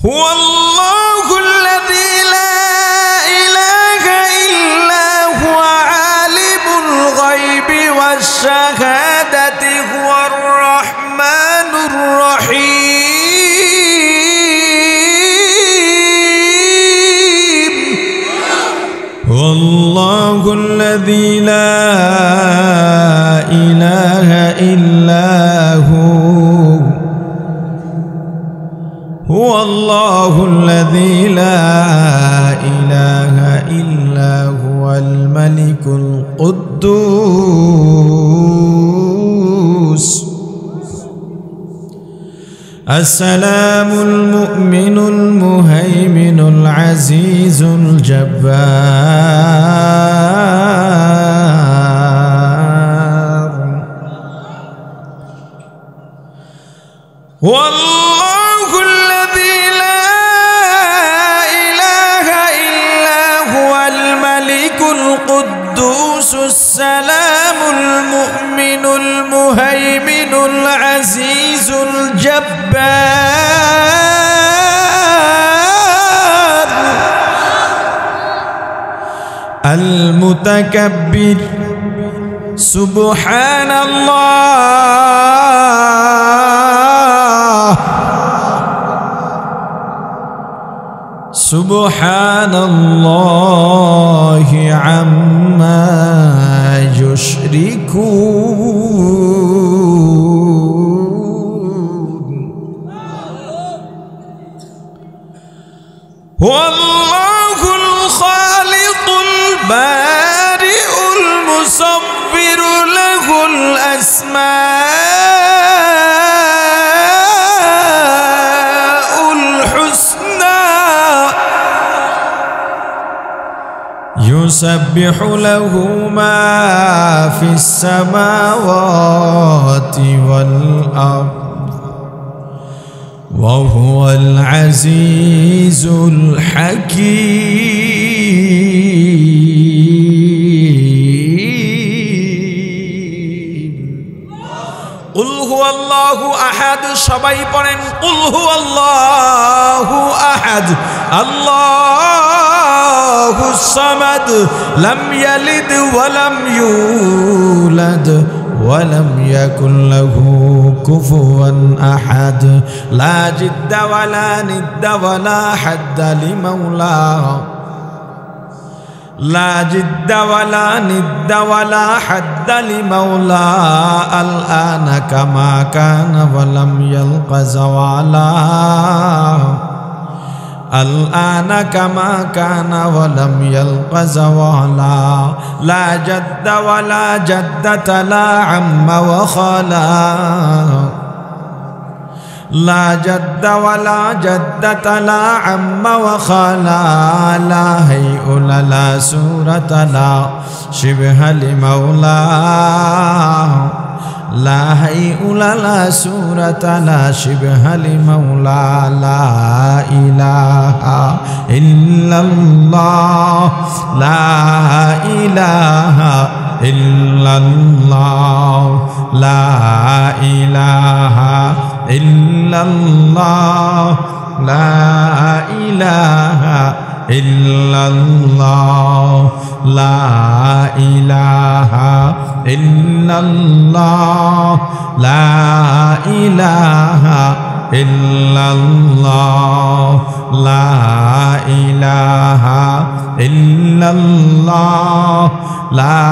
হুয়াল্লাহুল্লাযী লা ইলাহা ইল্লা হুয়া আলিমুল গায়বি ওয়াশ শাহাদাতি হুয়ার রাহমানুর রহিম। হুয়াল্লাহুল্লাযী লা ইলাহা ইল্লা হু هو الله الذي لا إله إلا هو الملك القدوس السلام المؤمن المهيمن العزيز الجبار والله الذي لا إله إلا هو الملك القدوس السلام المؤمن المهيمن العزيز الجبار المتكبر سبحان الله سبحان الله عما يشركون هو الله الخالق البارئ المصور له الأسماء الحسنى يسبح له ما في السماوات والأرض وهو العزيز الحكيم قل هو الله أحد সবাই পড়েন قل هو الله أحد الله الصمد لم يلد ولم يولد ولم يكن له كفوا أحد لا جد ولا ند ولا حد لمولاه لا جد ولا ند ولا حد لمولى الآن كما كان ولم يلق زوالا الآن كما كان ولم يلق زوالا لا جد ولا جدة لا عم وخلا لا جد ولا جدة لا عم وخلا لا هيئ لا سورة لا شبه لمولاه لا هيئ لا سورة لا شبه لمولى لا إله إلا الله لا إله إلا الله لا إله إلا الله لا إله إلا الله لا إله إلا الله لا إله إلا الله لا إله إلا الله لا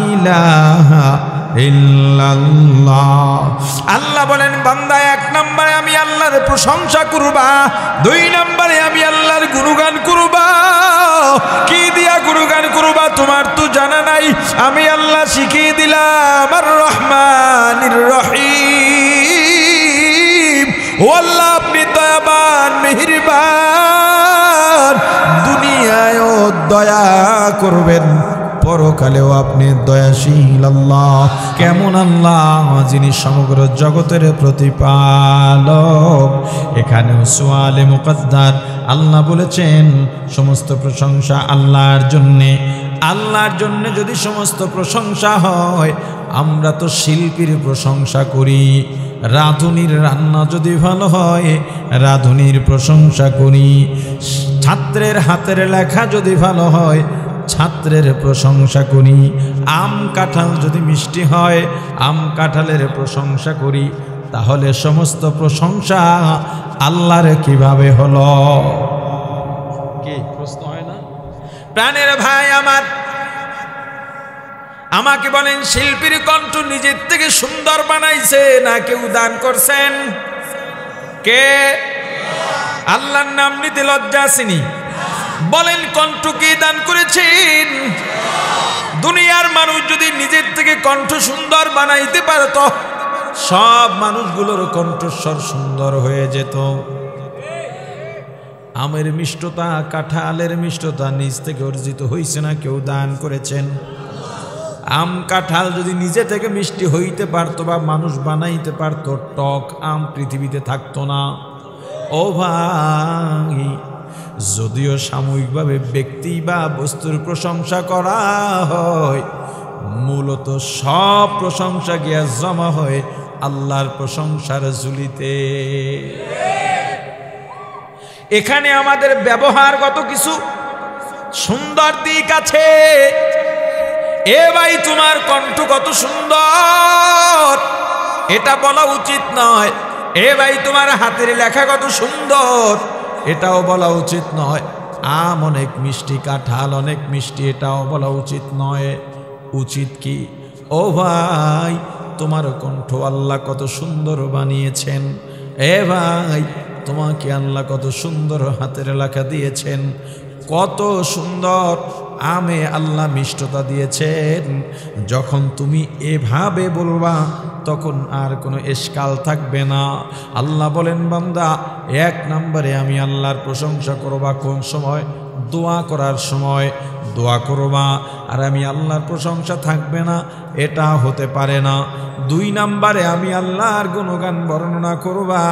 إله ইল্লাল্লাহ। আল্লাহ বলেন বান্দা এক নম্বরে আমি আল্লাহর প্রশংসা করবা, দুই নম্বরে আমি আল্লাহর গুণগান করবা। কি দিয়া গুণগান করবা তোমার তো জানা নাই, আমি আল্লাহ শিখিয়ে দিলাম আর রহমানির রহিম। ও আল্লাহ আপনি দয়াবান মেহেরবান, দুনিয়ায়ও দয়া করবেন, পরকালেও আপনি দয়াশীল আল্লাহ। কেমন আল্লাহ, যিনি সমগ্র জগতের প্রতিপালক। এখানেও সুয়ালে মুকদ্দার আল্লাহ বলেছেন সমস্ত প্রশংসা আল্লাহর জন্যে। আল্লাহর জন্যে যদি সমস্ত প্রশংসা হয়, আমরা তো শিল্পীর প্রশংসা করি, রাঁধুনির রান্না যদি ভালো হয় রাঁধুনির প্রশংসা করি, ছাত্রের হাতের লেখা যদি ভালো হয় ছাত্রের প্রশংসা করি, আম কাঁঠাল যদি মিষ্টি হয় আম কাঁঠালের প্রশংসা করি, তাহলে সমস্ত প্রশংসা আল্লাহর কিভাবে হলো? কি প্রশ্ন হয় না? প্রাণের ভাই আমার, আমাকে বলেন শিল্পীর কণ্ঠ নিজের থেকে সুন্দর বানাইছে না কেউ দান করছেন? কে? আল্লাহর নাম নিতে লজ্জা আসেনি? বলেন কণ্ঠ কে দান করেছেন? দুনিয়ার মানুষ যদি নিজের থেকে কণ্ঠ সুন্দর বানাইতে পারত সব মানুষগুলোর কণ্ঠস্বর সুন্দর হয়ে যেত। আমের মিষ্টতা, কাঁঠালের মিষ্টতা নিজ থেকে অর্জিত হয়েছে না কেউ দান করেছেন? আম কাঁঠাল যদি নিজে থেকে মিষ্টি হইতে পারতো বা মানুষ বানাইতে পারতো, টক আম পৃথিবীতে থাকতো না। ও ভাই, যদিও সাময়িকভাবে ব্যক্তি বা বস্তুর প্রশংসা করা হয়, মূলত সব প্রশংসা গিয়া জমা হয় আল্লাহর প্রশংসার ঝুলিতে। এখানে আমাদের ব্যবহারগত কিছু সুন্দর দিক আছে। এ ভাই তোমার কণ্ঠ কত সুন্দর এটা বলা উচিত নয়। এ ভাই তোমার হাতের লেখা কত সুন্দর এটাও বলা উচিত নয়। আম অনেক মিষ্টি, কাঁঠাল অনেক মিষ্টি, এটাও বলা উচিত নয়। উচিত কি? ও ভাই তোমার কণ্ঠ আল্লাহ কত সুন্দর বানিয়েছেন। এ ভাই তোমাকে আল্লাহ কত সুন্দর হাতের লেখা দিয়েছেন, কত সুন্দর আমে আল্লাহ মিষ্টতা দিয়েছেন। যখন তুমি এভাবে বলবা তখন আর কোনো এশকাল থাকবে না। আল্লাহ বলেন বান্দা, এক নম্বরে আমি আল্লাহর প্রশংসা করবা কোন সময়? দোয়া করার সময় দোয়া করবা, আর আমি আল্লাহর প্রশংসা থাকবে না এটা হতে পারে না। দুই নম্বরে আমি আল্লাহর গুণগান বর্ণনা করবা।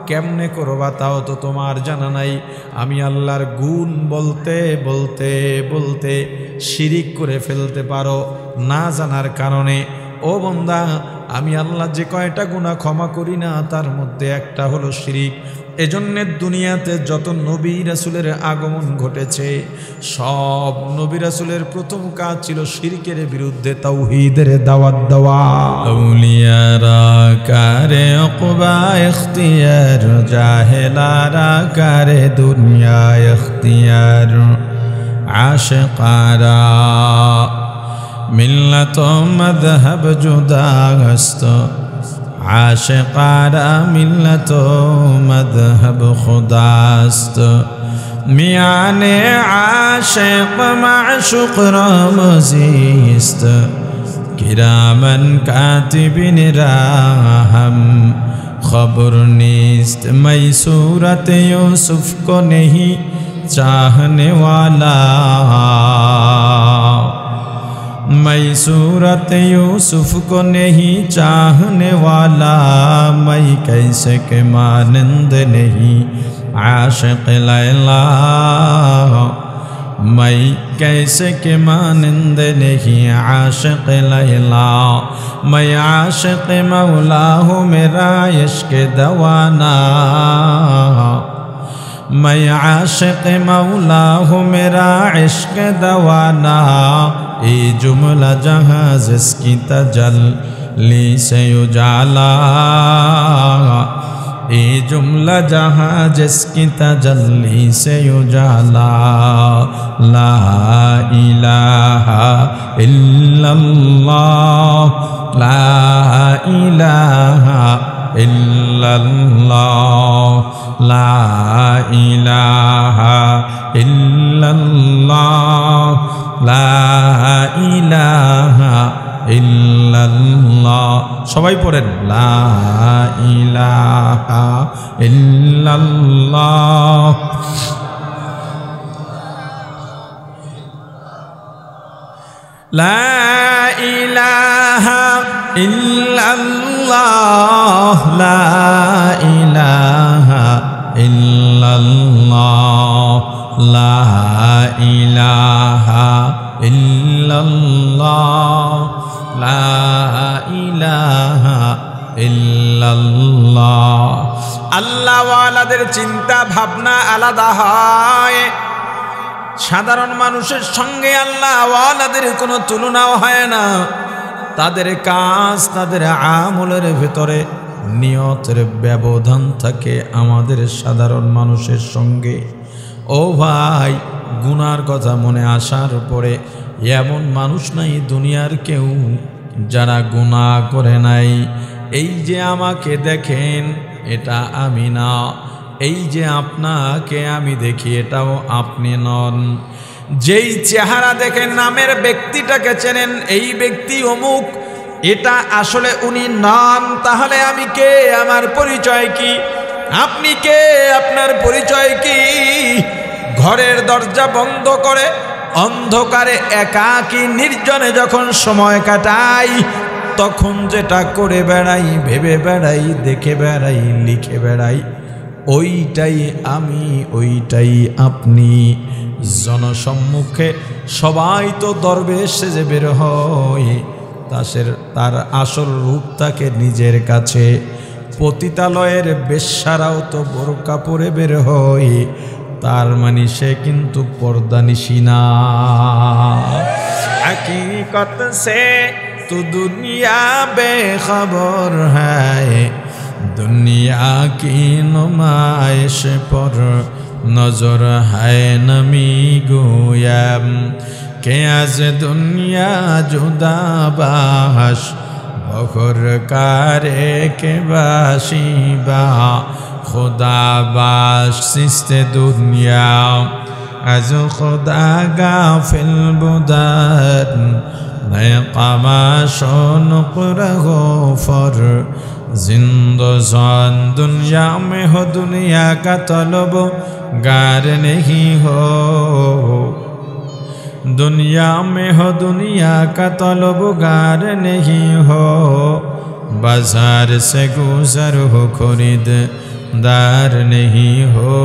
কেমনে করবা তাও তো তোমার জানা নাই। আমি আল্লাহর গুণ বলতে বলতে বলতে শিরিক করে ফেলতে পারো না জানার কারণে। ও বান্দা, আমি আল্লাহ যে কয়টা গুনাহ ক্ষমা করি না তার মধ্যে একটা হলো শিরিক। এজন্যে দুনিয়াতে যত নবী রাসূলের আগমন ঘটেছে সব নবী রাসূলের প্রথম কাজ ছিল শিরকের বিরুদ্ধে তাওহীদের দাওয়াত দেওয়া। আউলিয়ারা কারে উকবা ইখতিয়ার, জাহেলারা কারে দুনিয়া ইখতিয়ার, আশিকারা মিল্লাত মাযহাব জুদাস্ত, আশিকারা মিল্লাত মাযহাব খুদাস্ত। মিয়ানে আশিক মাশুক রামজিস্ত, কিরামান কাতিবিন রাহম खबर नीस्त। मैं सूरत यूसुफ को नहीं चाहने वाला, मैं सूरत यूसुफ को नहीं चाहने वाला, मैं कैसे के मानंद नहीं आशिक लैला, मैं कैसे के मानंद नहीं आशिक लैला, मैं आशिक मौला हूँ मेरा इश्क दवाना, मैं आशिक मौला हूँ मेरा इश्क दवाना। ये जुमला जहाँ जिसकी तजल्ली से उजाला, ये जुमला जहाँ जिसकी तजल्ली से उजाला। ला इलाहा इल्लल्लाह, ला इलाहा इल्लल्लाह, ला इलाहा इल्लल्लाह, ला इलाहा इल्लल्लाह। সবাই পড়েন লা ইলাহা ইল্লাল্লাহ, লা ইলাহা ইল্লাল্লাহ, লা ইলাহা ইল্লাল্লাহ, লা ইলাহা ইল্লাল্লাহ, লা ইলাহা ইল্লাল্লাহ। আল্লাহওয়ালাদের চিন্তা ভাবনা আলাদা হয়, সাধারণ মানুষের সঙ্গে আল্লাহওয়ালাদের কোনো তুলনাও হয় না। তাদের কাজ, তাদের আমলের ভেতরে নিয়তের ব্যবধান থাকে আমাদের সাধারণ মানুষের সঙ্গে। ও ভাই, গুনার কথা মনে আসার পরে এমন মানুষ নাই দুনিয়ার কেউ যারা গুনাহ করে নাই। এই যে আমাকে দেখেন, এটা আমি না। এই যে আপনাকে আমি দেখি, এটাও আপনি নন। যেই চেহারা দেখেন নামের ব্যক্তিটাকে চেনেন, এই ব্যক্তি অমুক, এটা আসলে উনি নন। তাহলে আমি কে? আমার পরিচয় কি? আপনি কে? আপনার পরিচয় কি? ঘরের দরজা বন্ধ করে অন্ধকারে একাকী নির্জনে যখন সময় কাটাই, তখন যেটা করে বেড়াই, ভেবে বেড়াই, দেখে বেড়াই, লিখে বেড়াই, ওইটাই আমি, ওইটাই আপনি। জনসম্মুখে সবাই তো দরবেশ সেজে বের হয়, তার আসল রূপ থাকে নিজের কাছে। পতিতালয়ের বেশ্যারাও তো বোরকা পরে বের হয়, তার মানে সে কিন্তু পর্দানিশী না। হकीकत से तो दुनिया बेखबर है, दुनिया की नुमाइश पर नजर है नमी गोयम के आज दुनिया जुदा बाश बखर कारे के बाशिबा खुदा बाश सिस्ते दुनिया از خدا غافل بودن نقماشون قره فر زندگان دنیا میں ہو دنیا کا طلب گار نہیں ہو دنیا میں ہو دنیا کا طلب گار نہیں ہو بازار سے گزر ہو خرید دار نہیں ہو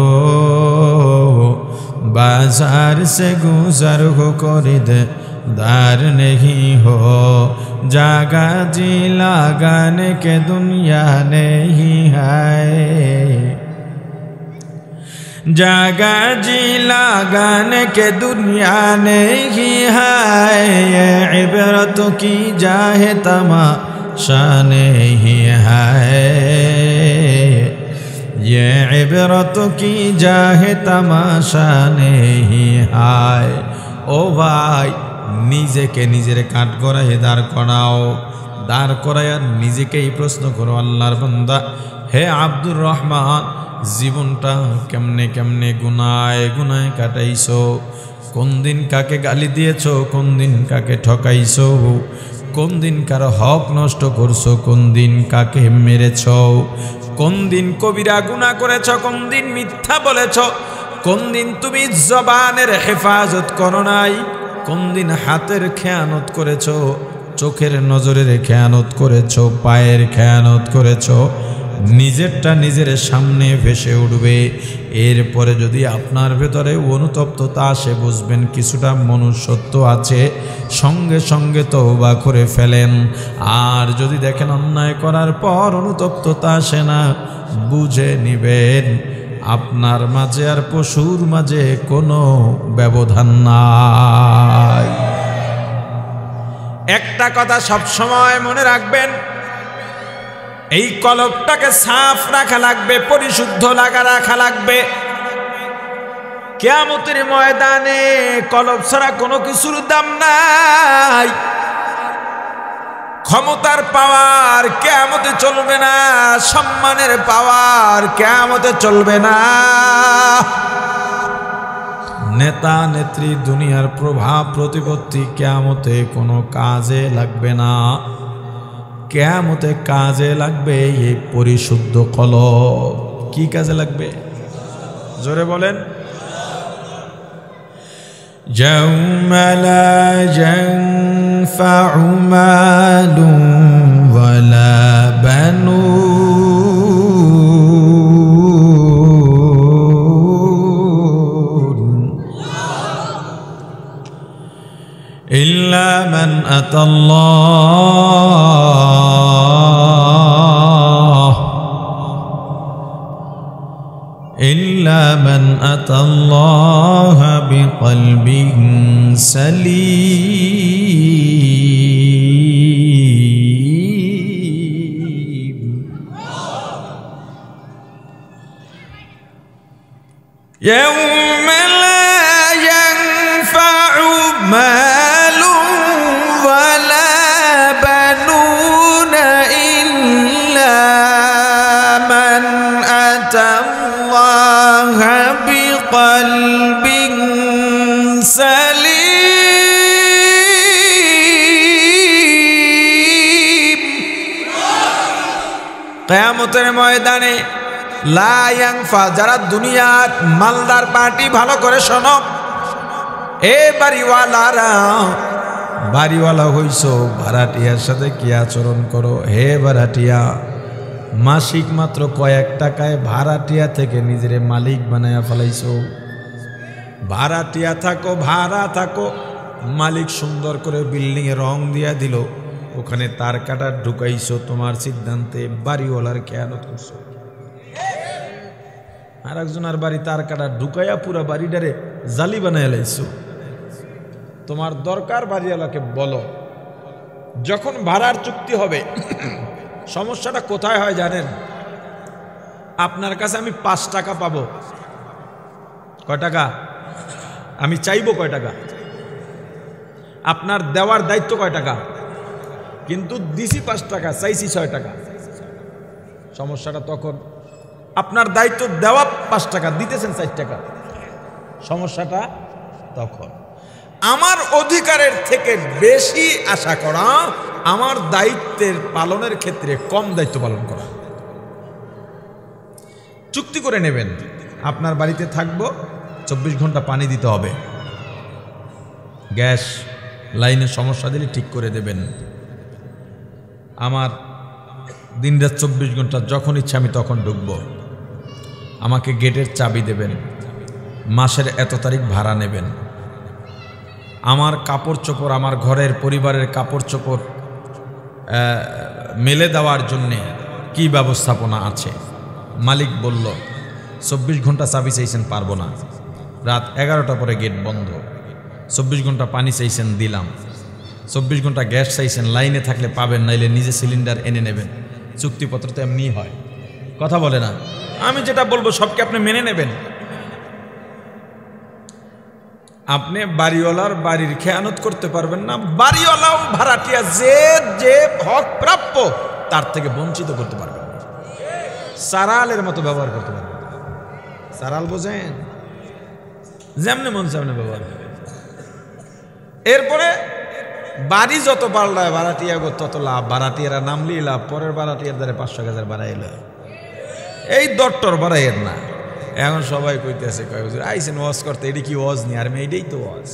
बाजार से गुजर हो खरीद दार नहीं हो जागा जी लगाने के दुनिया नहीं है जागा जी लगाने के दुनिया नहीं है ये इबरत की जाहे तमाशा नहीं है ये इबरत की जाहे तमाशा नहीं है। ओ भाई, নিজেকে নিজের কাঠ গড়ায় দাঁড় করাও, দাঁড় করায় নিজেকেই প্রশ্ন করো, আল্লাহর বান্দা হে আব্দুর রহমান, জীবনটা কেমনে কেমনে গুনায় গুনায় কাটাইছো? কোন দিন কাকে গালি দিয়েছো? কোন দিন কাকে ঠকাইছো? কোন দিন কারো হক নষ্ট করছো? কোন দিন কাকে মেরেছো? কোন দিন কবিরা গুনাহ করেছ? কোন দিন মিথ্যা বলেছ? কোন দিন তুমি জবানের হেফাজত করো নাই? কোন দিন হাতের খেয়ানত করেছ? চোখের নজরের খেয়ানত করেছ? পায়ের খেয়ানত করেছ? নিজেরটা নিজের সামনে ভেসে উঠবে। এরপরে যদি আপনার ভেতরে অনুতপ্ততা আসে, বুঝবেন কিছুটা মনুষ্যত্ব আছে, সঙ্গে সঙ্গে তওবা করে ফেলেন। আর যদি দেখেন অন্যায় করার পর অনুতপ্ততা আসে না, বুঝে নিবেন আপনার মাঝে আর পশুর মাঝে কোনো ব্যবধান নাই। একটা কথা সবসময় মনে রাখবেন, এই কলবটাকে সাফ রাখা লাগবে, পরিশুদ্ধ রাখা লাগবে। কিয়ামতের ময়দানে কলব ছাড়া কোনো কিছুর দাম নাই। ক্ষমতার পাওয়ার কিয়ামতে চলবে না, সম্মানের পাওয়ার কিয়ামতে চলবে না। নেতা নেত্রী, দুনিয়ার প্রভাব প্রতিপত্তি কিয়ামতে কোনো কাজে লাগবে না। কিয়ামতে কাজে লাগবে এই পরিশুদ্ধ কলব। কি কাজে লাগবে? জোরে বলেন। ইয়াউমা লা ইয়ানফাউ মালুন ওয়ালা বানুন ইল্লা মান আতাল্লাহ আতাল্লাহা বিকলবিন সালিম। ইয়াউমা লা ইয়ানফাউ মালুন ওয়ালা বানুনা ইল্লা মান আতাল্লাহা বিকলবিন সালিম। কিয়ামতের ময়দানে লা ইয়ানফা, যারা দুনিয়ার মালদার পার্টি ভালো করে শোনো, এ বাড়িওয়ালারা, বাড়িওয়ালা হইছো, ভাড়াটিয়ার সাথে কি আচরণ করো? হে ভাড়াটিয়া, মাসিক মাত্র কয়েক টাকায় ভাড়াটিয়া থেকে নিজেরে মালিক বানায়া ফেলাইছো। ভাড়াটিয়া থাকো, ভাড়া থাকো, মালিক সুন্দর করে বিল্ডিং এ রং দিয়া দিল, ওখানে তার কাটা ঢুকাইছো তোমার সিদ্ধান্তে, বাড়িওয়ালার খেয়ানত করছো। আর একজনের বাড়ি তার কাটা ঢুকাইয়া পুরা বাড়িটারে জালি বানাইয়া লাইছো। তোমার দরকার বাড়িওয়ালাকে বলো, যখন ভাড়ার চুক্তি হবে, সমস্যাটা কোথায় হয় জানেন? আপনার কাছে আমি 5 টাকা পাবো, কয় টাকা আমি চাইবো, কয় টাকা আপনার দেওয়ার দায়িত্ব, কয় টাকা, কিন্তু দিছি 5 টাকা, চাইছি 6 টাকা। সমস্যাটা তখন আপনার দায়িত্ব দেওয়া 5 টাকা, দিতেছেন 4 টাকা। সমস্যাটা তখন আমার অধিকারের থেকে বেশি আশা করা, আমার দায়িত্বের পালনের ক্ষেত্রে কম দায়িত্ব পালন করা। চুক্তি করে নেবেন, আপনার বাড়িতে থাকবো, 24 ঘন্টা পানি দিতে হবে, গ্যাস লাইনে সমস্যা দিলে ঠিক করে দেবেন, আমার দিনরাত 24 ঘন্টা যখন ইচ্ছা আমি তখন ঢুকবো, আমাকে গেটের চাবি দেবেন, মাসের এত তারিখ ভাড়া নেবেন, আমার কাপড় চোপড়, আমার ঘরের পরিবারের কাপড় চোপড় মেলে দেওয়ার জন্যে কি ব্যবস্থাপনা আছে। মালিক বলল 24 ঘন্টা চাবি চাইছেন, পারবো না, রাত 11টা পরে গেট বন্ধ। 24 ঘন্টা পানি চাইছেন, দিলাম। 24 ঘন্টা গ্যাস চাইছেন, লাইনে থাকলে পাবেন, নাইলে নিজে সিলিন্ডার এনে নেবেন। চুক্তিপত্র তো এমনি হয়, কথা বলে না। আমি যেটা বলবো সবকে আপনি মেনে নেবেন। আপনি বাড়িওয়ালার বাড়ির খেয়ানত করতে পারবেন না, বাড়িওয়ালাও ভাড়াটিয়া যে যে হক প্রাপ্য তার থেকে বঞ্চিত করতে পারবেন না। সারালের মতো ব্যবহার করতে পারবেন। সারাল বোঝেন? যেমনি মন সামনে ব্যবহার করে। এরপরে বাড়ি যত পাল্টায় ভাড়াটিয়া গো তত লাভ, ভাড়াটিয়ারা নামলি লাভ, পরের ভাড়াটিয়ার দ্বারা 500,000 বাড়াইল, এই দরটর বাড়াইয়ের না। এখন সবাই কইতেছে, আইসেন ওয়াজ করতে, এটি কি ওয়াজ নি? আর এটাই তো ওয়াজ।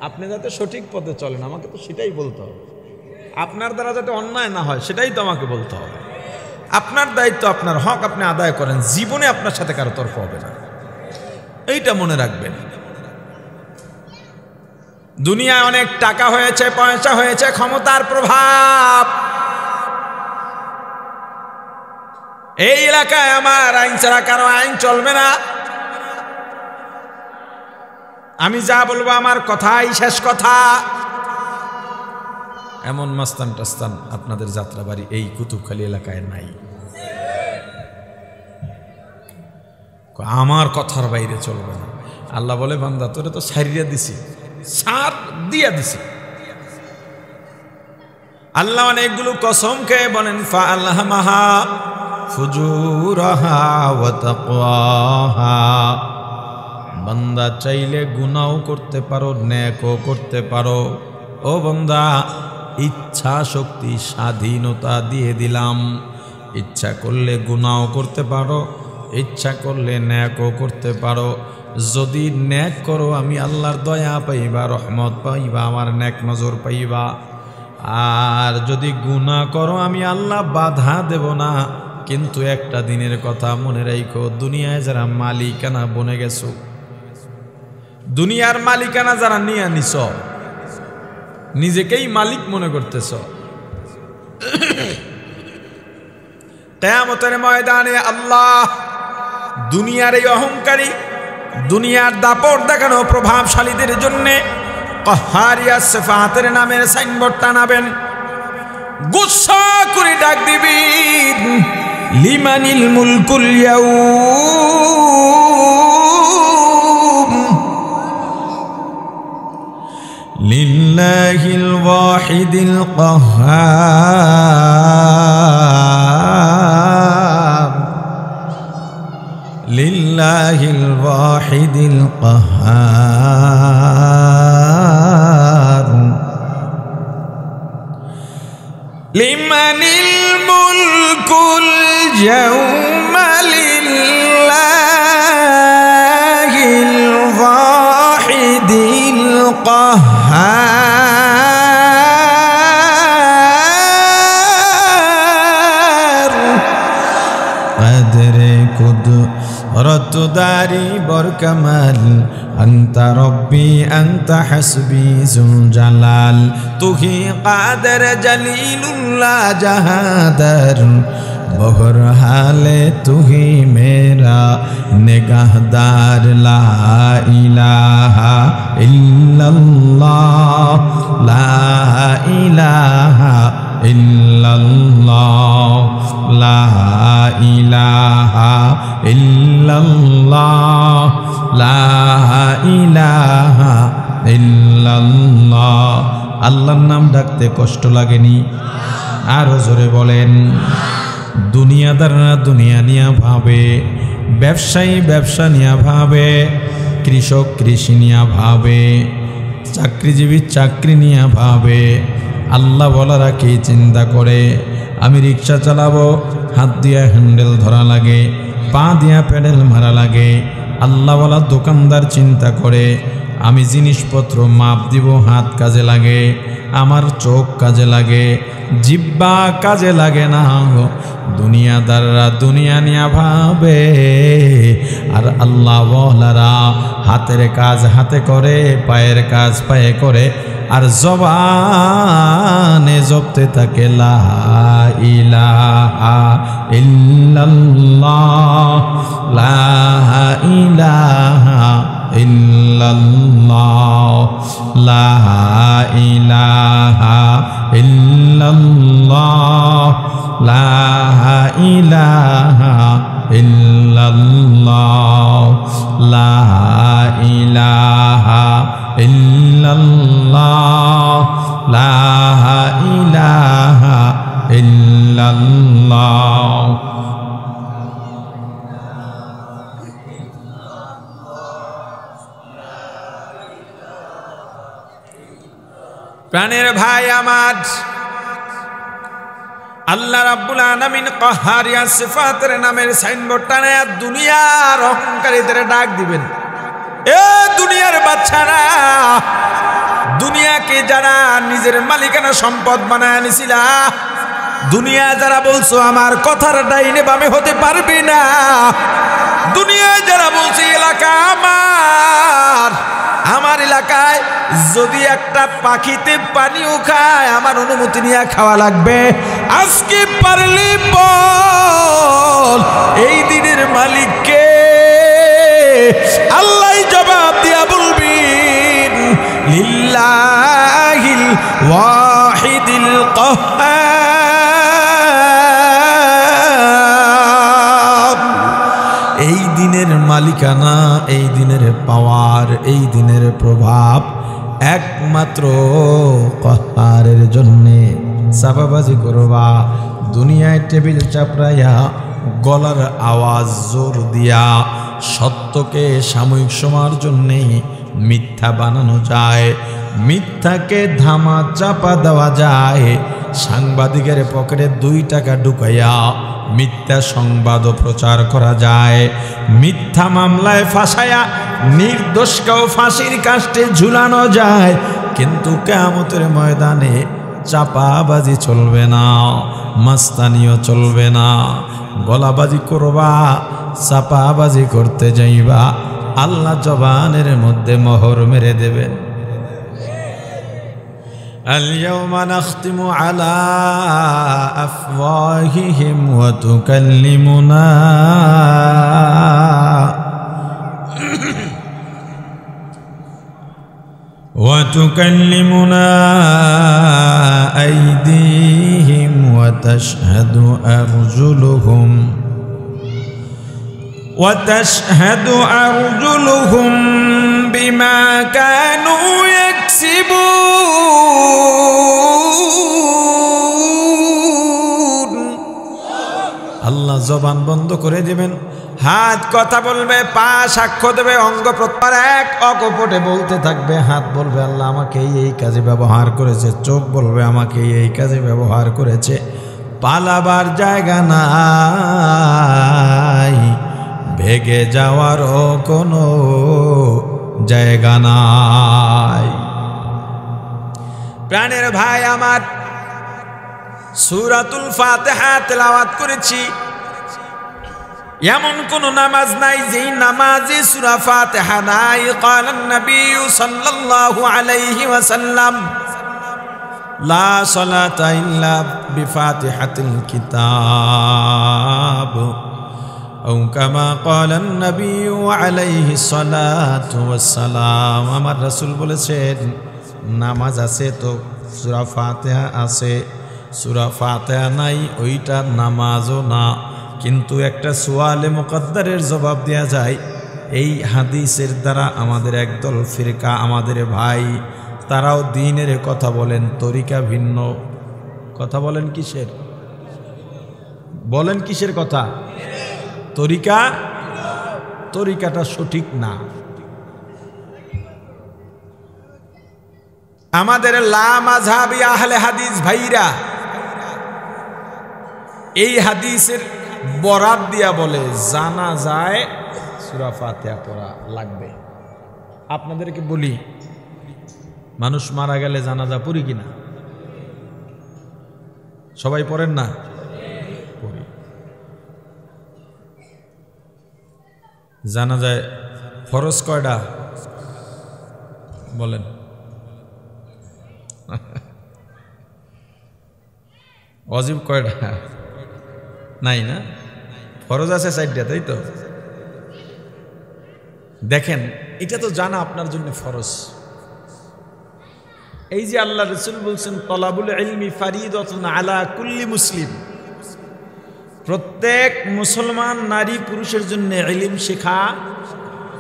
আপনি যাতে সঠিক পথে চলেন, আমাকে তো সেটাই বলতে হবে। আপনার দ্বারা যাতে অন্যায় না হয় সেটাই তো আমাকে বলতে হবে। আপনার দায়িত্ব, আপনার হক আপনি আদায় করেন, জীবনে আপনার সাথে কারো তর্ক হবে না, এইটা মনে রাখবেন। দুনিয়ায় অনেক টাকা হয়েছে, পয়সা হয়েছে, ক্ষমতার প্রভাব। এই এলাকায় আমার আইন ছাড়া কারো আইন চলবে না, আমি যা বলবো আমার কথাই শেষ কথা। এমন মাস্তান টাস্তান আপনাদের যাত্রাবাড়ি এই কুতুবখালী এলাকায় নাই। আমার কথার বাইরে চলবে না। আল্লাহ বলে, বান্দা তোরে তো ছাড়িয়া দিছি, ছাড় দিয়া দিছি। আল্লাহ অনেকগুলো কসম খেয়ে বলেন, ফাআলহামাহা ফুজুরাহা ওয়া তাকওয়াহা। বান্দা চাইলে গুনাহও করতে পারো, নেকও করতে পারো। ও বান্দা, ইচ্ছা শক্তি স্বাধীনতা দিয়ে দিলাম। ইচ্ছা করলে গুনাহও করতে পারো, ইচ্ছা করলে নেকও করতে পারো। যদি নেক করো আমি আল্লাহর দয়া পাইবা, রহমত পাইবা, আমার নেক নজর পাইবা। আর যদি গুনাহ করো আমি আল্লাহ বাধা দেব না। কিন্তু একটা দিনের কথা মনে রাখো, দুনিয়ায় যারা মালিকানা বনে গেছো, দুনিয়ার মালিকানা যারা নিয়ে নিছ, নিজেকেই মালিক মনে করতেছ, কিয়ামতের ময়দানে আল্লাহ দুনিয়ার এই অহংকারী, দুনিয়ার দাপট দেখানো প্রভাবশালীদের জন্যে কাহারিয়া সিফাতের নামের সাইনবোর্ড টানাবেন, গুসা করে ডাক দিবেন, লিমানিল মুলকুল ইয়াউম লিল্লাহিল ওয়াহিদিল কাহ্হার, লিল্লাহিল ওয়াহিদিল কাহ্হার, লিমানিল মুলকুল ইয়াউমা লিল্লাহিল ওয়াহিদিল কাহ্হার, কদরে কুদরত দারি বরকামাল, আনতা রব্বি আনতা হাসবি যুল জালাল, তুহি কাদের জলিলুল্লাহ জাহাদার, বহর হালে তুহি মেরা নিগাহদার, লা ইলাহা ইল্লাল্লাহ, লা ইলাহা ইল্লাল্লাহ, লা ইলাহা ইল্লাল্লাহ, লা ইলাহা ইল্লাল্লাহ। আল্লাহর নাম ডাকতে কষ্ট লাগেনি? আরো জোরে বলেন। দুনিয়াদাররা দুনিয়া নিয়ে ভাবে, ব্যবসায়ী ব্যবসা নিয়ে ভাবে, কৃষক কৃষি নিয়ে ভাবে, চাকরিজীবী চাকরি নিয়ে ভাবে। আল্লাহ বলারা কি চিন্তা করে? আমি রিক্সা চালাবো, হাত দিয়া হ্যান্ডেল ধরা লাগে, পা দিয়া প্যাডেল মারা লাগে। আল্লাহ বলা দোকানদার চিন্তা করে আমি জিনিসপত্র মাপ দিব, হাত কাজে লাগে, আমার চোখ কাজে লাগে, জিব্বা কাজে লাগে না। দুনিয়াদাররা দুনিয়া নিয়া ভাবে, আর আল্লাহ ওয়ালারা হাতের কাজ হাতে করে, পায়ের কাজ পায়ে করে, আর জবানে জপতে থাকে লা ইলাহা ইল্লাল্লাহ, লা ইলাহা ইল্লাল্লাহ, লা ইলাহা ইল্লাল্লাহ, লা ইলাহা ইল্লাল্লাহ, লা ইলাহা ইল্লাল্লাহ, লা ইলাহা ইল্লাল্লাহ। প্রাণের ভাই আমার, আল্লাহ রাব্বুল আলামিন কাহ্হারিয়া সিফাতের নামের সাইনবোর্ড টানায়া দুনিয়ার অহংকারীদের ডাক দিবেন। এ দুনিয়ার বাচ্চারা, দুনিয়াকে যারা নিজের মালিকানা সম্পদ বানায় নিছিলা, দুনিয়া যারা বলছো আমার কথার ডাইনে বামে হতে পারবে না, দুনিয়া যারা বলছে এলাকা আমার, আমার এলাকায় যদি একটা পাখিতে পানিও খায় আমার অনুমতি নিয়ে খাওয়া লাগবে, আজকে পারলি বল এই দিনের মালিককে। আল্লাহ জবাব দিয়া বলবেন লিল্লাহিল ওয়াহিদিল কাহ্হার। এই দিনের মালিকানা, এই দিনের পাওয়ার, এই দিনের প্রভাব একমাত্র কাহ্হারের জন্যে। চাপাবাজি করবা, দুনিয়ায় টেবিল চাপড়াইয়া গলার আওয়াজ জোর দিয়া সত্যকে সাময়িক সময়ের জন্যে মিথ্যা বানানো যায়, মিথ্যাকে ধামা চাপা দেওয়া যায়, সাংবাদিকের পকেটে 2 টাকা ঢুকাইয়া মিথ্যা সংবাদও প্রচার করা যায়, মিথ্যা মামলায় ফাঁসায়া নির্দোষকেও ফাঁসির কাস্টে ঝুলানো যায়। কিন্তু কিয়ামতের ময়দানে চাপাবাজি চলবে না, মাস্তানিও চলবে না। গলাবাজি করবা, চাপাবাজি করতে যাইবা, আল্লাহ জবানের মধ্যে মোহর মেরে দেবেন। اليوم نختم على أفواههم وتكلمنا أيديهم وتشهد أرجلهم بما كانوا يكسبون আল্লাহ জবান বন্ধ করে দিবেন, হাত কথা বলবে, পা সাক্ষ্য দেবে, অঙ্গ প্রত্যঙ্গ এক অকপটে বলতে থাকবে। হাত বলবে আল্লাহ আমাকে এই কাজে ব্যবহার করেছে, চোখ বলবে আমাকে এই কাজে ব্যবহার করেছে। পালাবার জায়গা নাই, ভেগে যাওয়ারও কোনো জায়গা নাই। প্রাণের ভাই আমার, সূরাতুল ফাতিহা তেলাওয়াত করেছি, এমন কোন নামাজ নাই যেই নামাজে সূরা ফাতিহা নাই। ক্বালান নবী সাল্লাল্লাহু আলাইহি ওয়াসাল্লাম লা সালাতা ইল্লা বিফাতিহাতিল কিতাব আও কামা ক্বালান নবী আলাইহি সালাতু ওয়াসসালাম। আমার রাসূল বলেছেন নামাজ আছে তো সূরা ফাতিহা আছে, সূরা ফাতিহা নাই ওইটা নামাজও না। কিন্তু একটা সোয়ালে মুকদ্দারের জবাব দেয়া যায়। এই হাদিসের দ্বারা আমাদের একদল ফিরকা, আমাদের ভাই, তারাও দ্বীনের কথা বলেন, তরিকা ভিন্ন। কথা বলেন কিসের? বলেন কিসের কথা? তরিকাটা সঠিক না। আমাদের লা মাযহাবি আহলে হাদিস ভাইরা এই হাদিসের বরাত দিয়া বলে জানাজায় সূরা ফাতিহা পড়া লাগবে। আপনাদেরকে বলি, মানুষ মারা গেলে জানাজা পড়ি কিনা? সবাই পড়েন না? পড়ি। জানাজায় ফরজ কয়টা বলেন? ওয়াজিব কয়টা? নাই না? ফরজ আছে 4টা, তাই তো? দেখেন, এটা তো জানা আপনার জন্য ফরজ। এই যে আল্লাহ রাসূল বলছেন তলাবুল ইলমি ফারিদাতুন আলা কুল্লি মুসলিম, প্রত্যেক মুসলমান নারী পুরুষের জন্য ইলম শেখা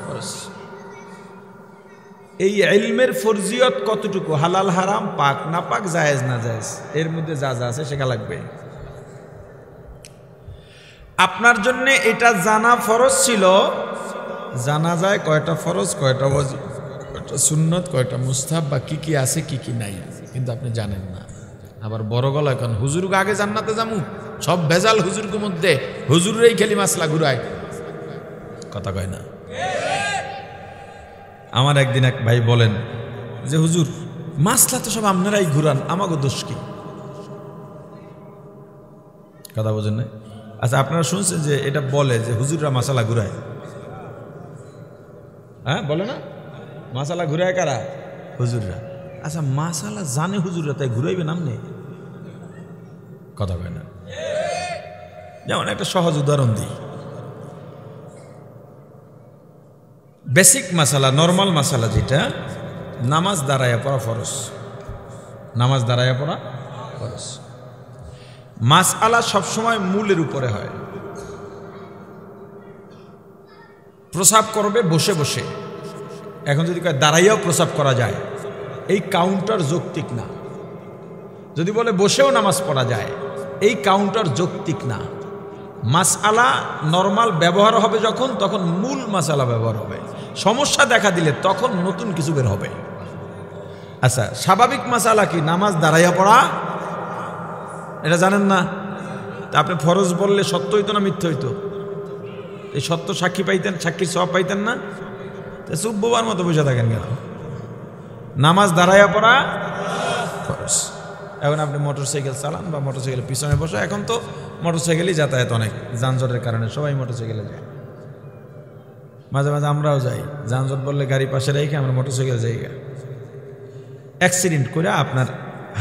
ফরজ। এই ইলমের ফরজিয়ত কতটুকু? হালাল হারাম, পাক না পাক, জায়েজ না জায়েজ, এর মধ্যে যা যা আছে শেখা লাগবে। আপনার জন্য এটা জানা ফরজ ছিল। জানা যায় কয়টা ফরজ, কয়টা ওয়াজিব, কয়টা সুন্নত, কয়টা মুস্তাহাব, বা কি কি আছে কি কি নাই, কিন্তু আপনি জানেন না। আবার বড় গলা এখন হুজুর আগে জান্নাতে যামু, সব ভেজাল হুজুরকে মধ্যে, হুজুরেই খেলি মাসলা ঘুরায়, কথা কয় না। আমার একদিন এক ভাই বলেন যে হুজুর মাসলা তো সব আপনারাই ঘুরান, আমাকে দোষ কি? কথা বোঝেন না? আচ্ছা, আপনারা শুনছেন যে এটা বলে যে হুজুররা মাসালা ঘুরায়? হ্যাঁ, বলে না? মাসালা ঘুরায় কারা? হুজুররা। আচ্ছা, মাসালা জানে হুজুররা, তাই ঘুরাইবে নামনে? কথা কয় না। যেমন একটা সহজ উদাহরণ দিই। বেসিক মাসালা, নর্মাল মাসালা যেটা, নামাজ দাঁড়াইয়া পড়া ফরজ। নামাজ দাঁড়াইয়া পড়া ফরজ। মাসআলা সবসময় মূলের উপরে হয়। প্রসাব করবে বসে বসে, এখন যদি দাঁড়াইয়াও প্রসাব করা যায়, এই কাউন্টার যৌক্তিক না। যদি বলে বসেও নামাজ পড়া যায়, এই কাউন্টার যৌক্তিক না। মাসআলা নরমাল ব্যবহার হবে যখন, তখন মূল মাসআলা ব্যবহার হবে। সমস্যা দেখা দিলে তখন নতুন কিছু বের হবে। আচ্ছা, স্বাভাবিক মাসআলা কি? নামাজ দাঁড়াইয়া পড়া, এটা জানেন না? তা আপনি ফরজ বললে সত্য হইতো না মিথ্যা হইতো? এই সত্য সাক্ষী পাইতেন, সাক্ষীর সওয়াব পাইতেন না? চুপ বোবার মতো বসে থাকেন কেন? নামাজ দাঁড়াইয়া পড়া ফরজ। এখন আপনি মোটরসাইকেল চালান বা মোটরসাইকেলের পিছনে বসে, এখন তো মোটরসাইকেলই যাতায়াত, অনেক যানজটের কারণে সবাই মোটরসাইকেলে যায়। মাঝে মাঝে আমরাও যাই, যানজট বললে গাড়ি পাশে রেখে আমরা মোটরসাইকেল যাই। অ্যাক্সিডেন্ট করে আপনার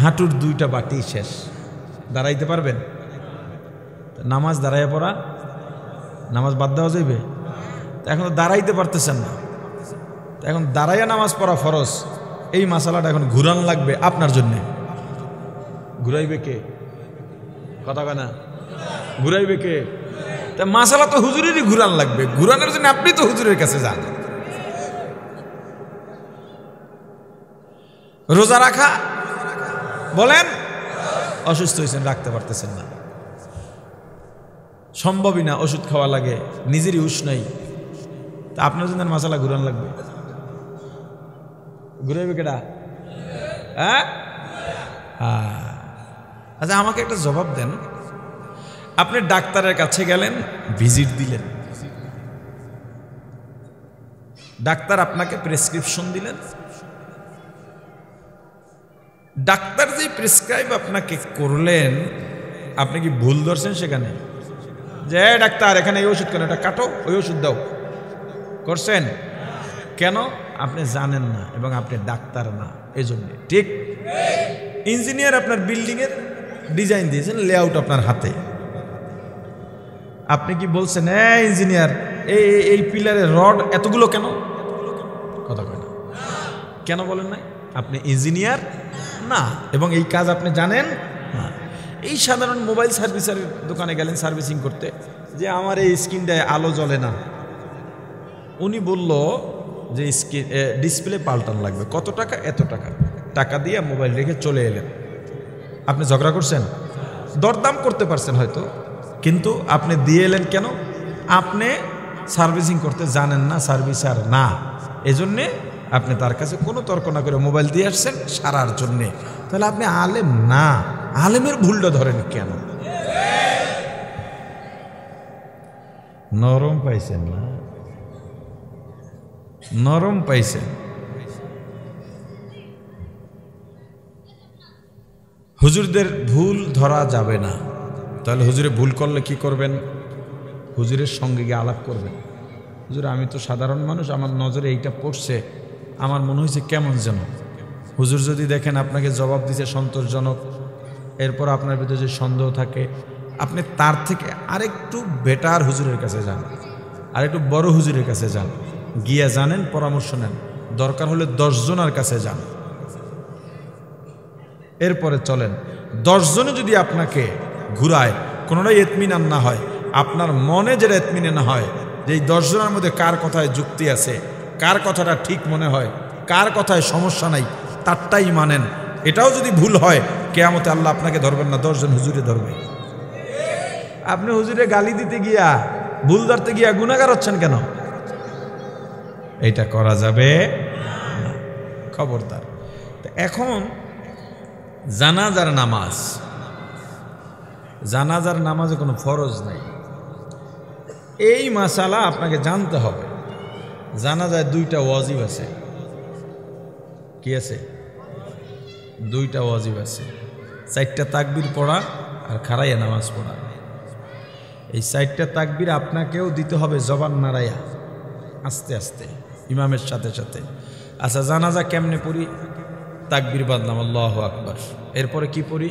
হাঁটুর 2টা বাটি শেষ, দাঁড়াইতে পারবেন? নামাজ দাঁড়াইয়া পড়া, নামাজ বাদ দেওয়া যাইবে? এখন দাঁড়াইতে পারতেছেন না, এখন দাঁড়াইয়া নামাজ পড়া ফরজ। এই মাসালাটা এখন ঘুরান লাগবে আপনার জন্যে। ঘুরাইবে কে? কথা কয় না, ঘুরাইবে কে? তা মাসালা তো হুজুরেরই ঘুরান লাগবে। ঘুরানোর জন্য আপনি তো হুজুরের কাছে যান। রোজা রাখা বলেন, অসুস্থ হয়েছেন, রাখতে পারতেছেন না, সম্ভবই না, ওষুধ খাওয়া লাগে, নিজেরই হুঁশ নাই, তা আপনার জন্য মাসালা ঘুরান লাগবে। ঘুরাইবে কেডা? হ্যাঁ, আচ্ছা আমাকে একটা জবাব দেন। আপনি ডাক্তারের কাছে গেলেন, ভিজিট দিলেন, ডাক্তার আপনাকে প্রেসক্রিপশন দিলেন, ডাক্তার যে প্রেসক্রাইব আপনাকে করলেন, আপনি কি ভুল ধরছেন সেখানে? যে ডাক্তার এখানে এই ওষুধ কেন, এটা কাটো, ওই ওষুধ দাও, করছেন কেন? আপনি জানেন না এবং আপনি ডাক্তার না, এই জন্য। ঠিক, ইঞ্জিনিয়ার আপনার বিল্ডিংয়ের ডিজাইন দিয়েছেন, লেআউট আপনার হাতে, আপনি কি বলছেন ইঞ্জিনিয়ার এই পিলারের রড এতগুলো কেন? কথা কয় না, কেন বলেন না? আপনি ইঞ্জিনিয়ার না এবং এই কাজ আপনি জানেন না। এই সাধারণ মোবাইল সার্ভিসের দোকানে গেলেন সার্ভিসিং করতে, যে আমার এই স্ক্রিনটায় আলো জ্বলে না, উনি বলল যে স্ক্রিন ডিসপ্লে পাল্টানো লাগবে, কত টাকা? এত টাকা। টাকা দিয়ে মোবাইল রেখে চলে এলেন। আপনি ঝগড়া করছেন, দরদাম করতে পারছেন হয়তো, কিন্তু আপনি দিয়ে এলেন কেন? আপনি সার্ভিসিং করতে জানেন না, সার্ভিসার না, এজন্যে আপনি তার কাছে কোনো তর্ক না করে মোবাইল দিয়ে আসছেন সারার জন্যে। তাহলে আপনি আলেম না, আলেমের ভুলটা ধরেন কেন? নরম পাইছেন না, নরম পাইছেন। হুজুরদের ভুল ধরা যাবে না। তাহলে হুজুরে ভুল করলে কি করবেন? হুজুরের সঙ্গে গিয়ে আলাপ করবেন। হুজুর আমি তো সাধারণ মানুষ, আমার নজরে এইটা পড়ছে, আমার মনে হয়েছে কেমন যেন। হুজুর যদি দেখেন আপনাকে জবাব দিতে সন্তোষজনক, এরপর আপনার ভিতরে যে সন্দেহ থাকে, আপনি তার থেকে আরেকটু বেটার হুজুরের কাছে যান, আরেকটু বড় হুজুরের কাছে যান, গিয়া জানেন, পরামর্শ নেন, দরকার হলে 10 জনের কাছে যান, এরপরে চলেন। 10 জনে যদি আপনাকে ঘুরায়, কোনোটাই এতমিনান না হয়, আপনার মনে যেটা এতমিনান হয় যে এই 10 জনের মধ্যে কার কথায় যুক্তি আছে, কার কথাটা ঠিক মনে হয়, কার কথায় সমস্যা নাই, তারটাই মানেন। এটাও যদি ভুল হয়, কিয়ামতে আল্লাহ আপনাকে ধরবেন না, 10 জন হুজুরে ধরবে। আপনি হুজুরে গালি দিতে গিয়া, ভুল ধরতে গিয়া গুনাহগার হচ্ছেন কেন? এটা করা যাবে না, খবরদার। এখন জানাজার নামাজ, জানাজার নামাজে কোনো ফরজ নাই, এই মাসালা আপনাকে জানতে হবে। জানাজায় 2টা ওয়াজিব আছে। কি আছে? 2টা ওয়াজিব আছে। 4টা তাকবীর পড়া আর খাড়াইয়া নামাজ পড়া। এই 4টা তাকবীর আপনাকেও দিতে হবে জবান নাড়াইয়া, আস্তে আস্তে, ইমামের সাথে সাথে। আচ্ছা জানাজা কেমনে পড়ি? তাকবীর বাদলাম, আল্লাহু আকবার, এরপরে কি পড়ি?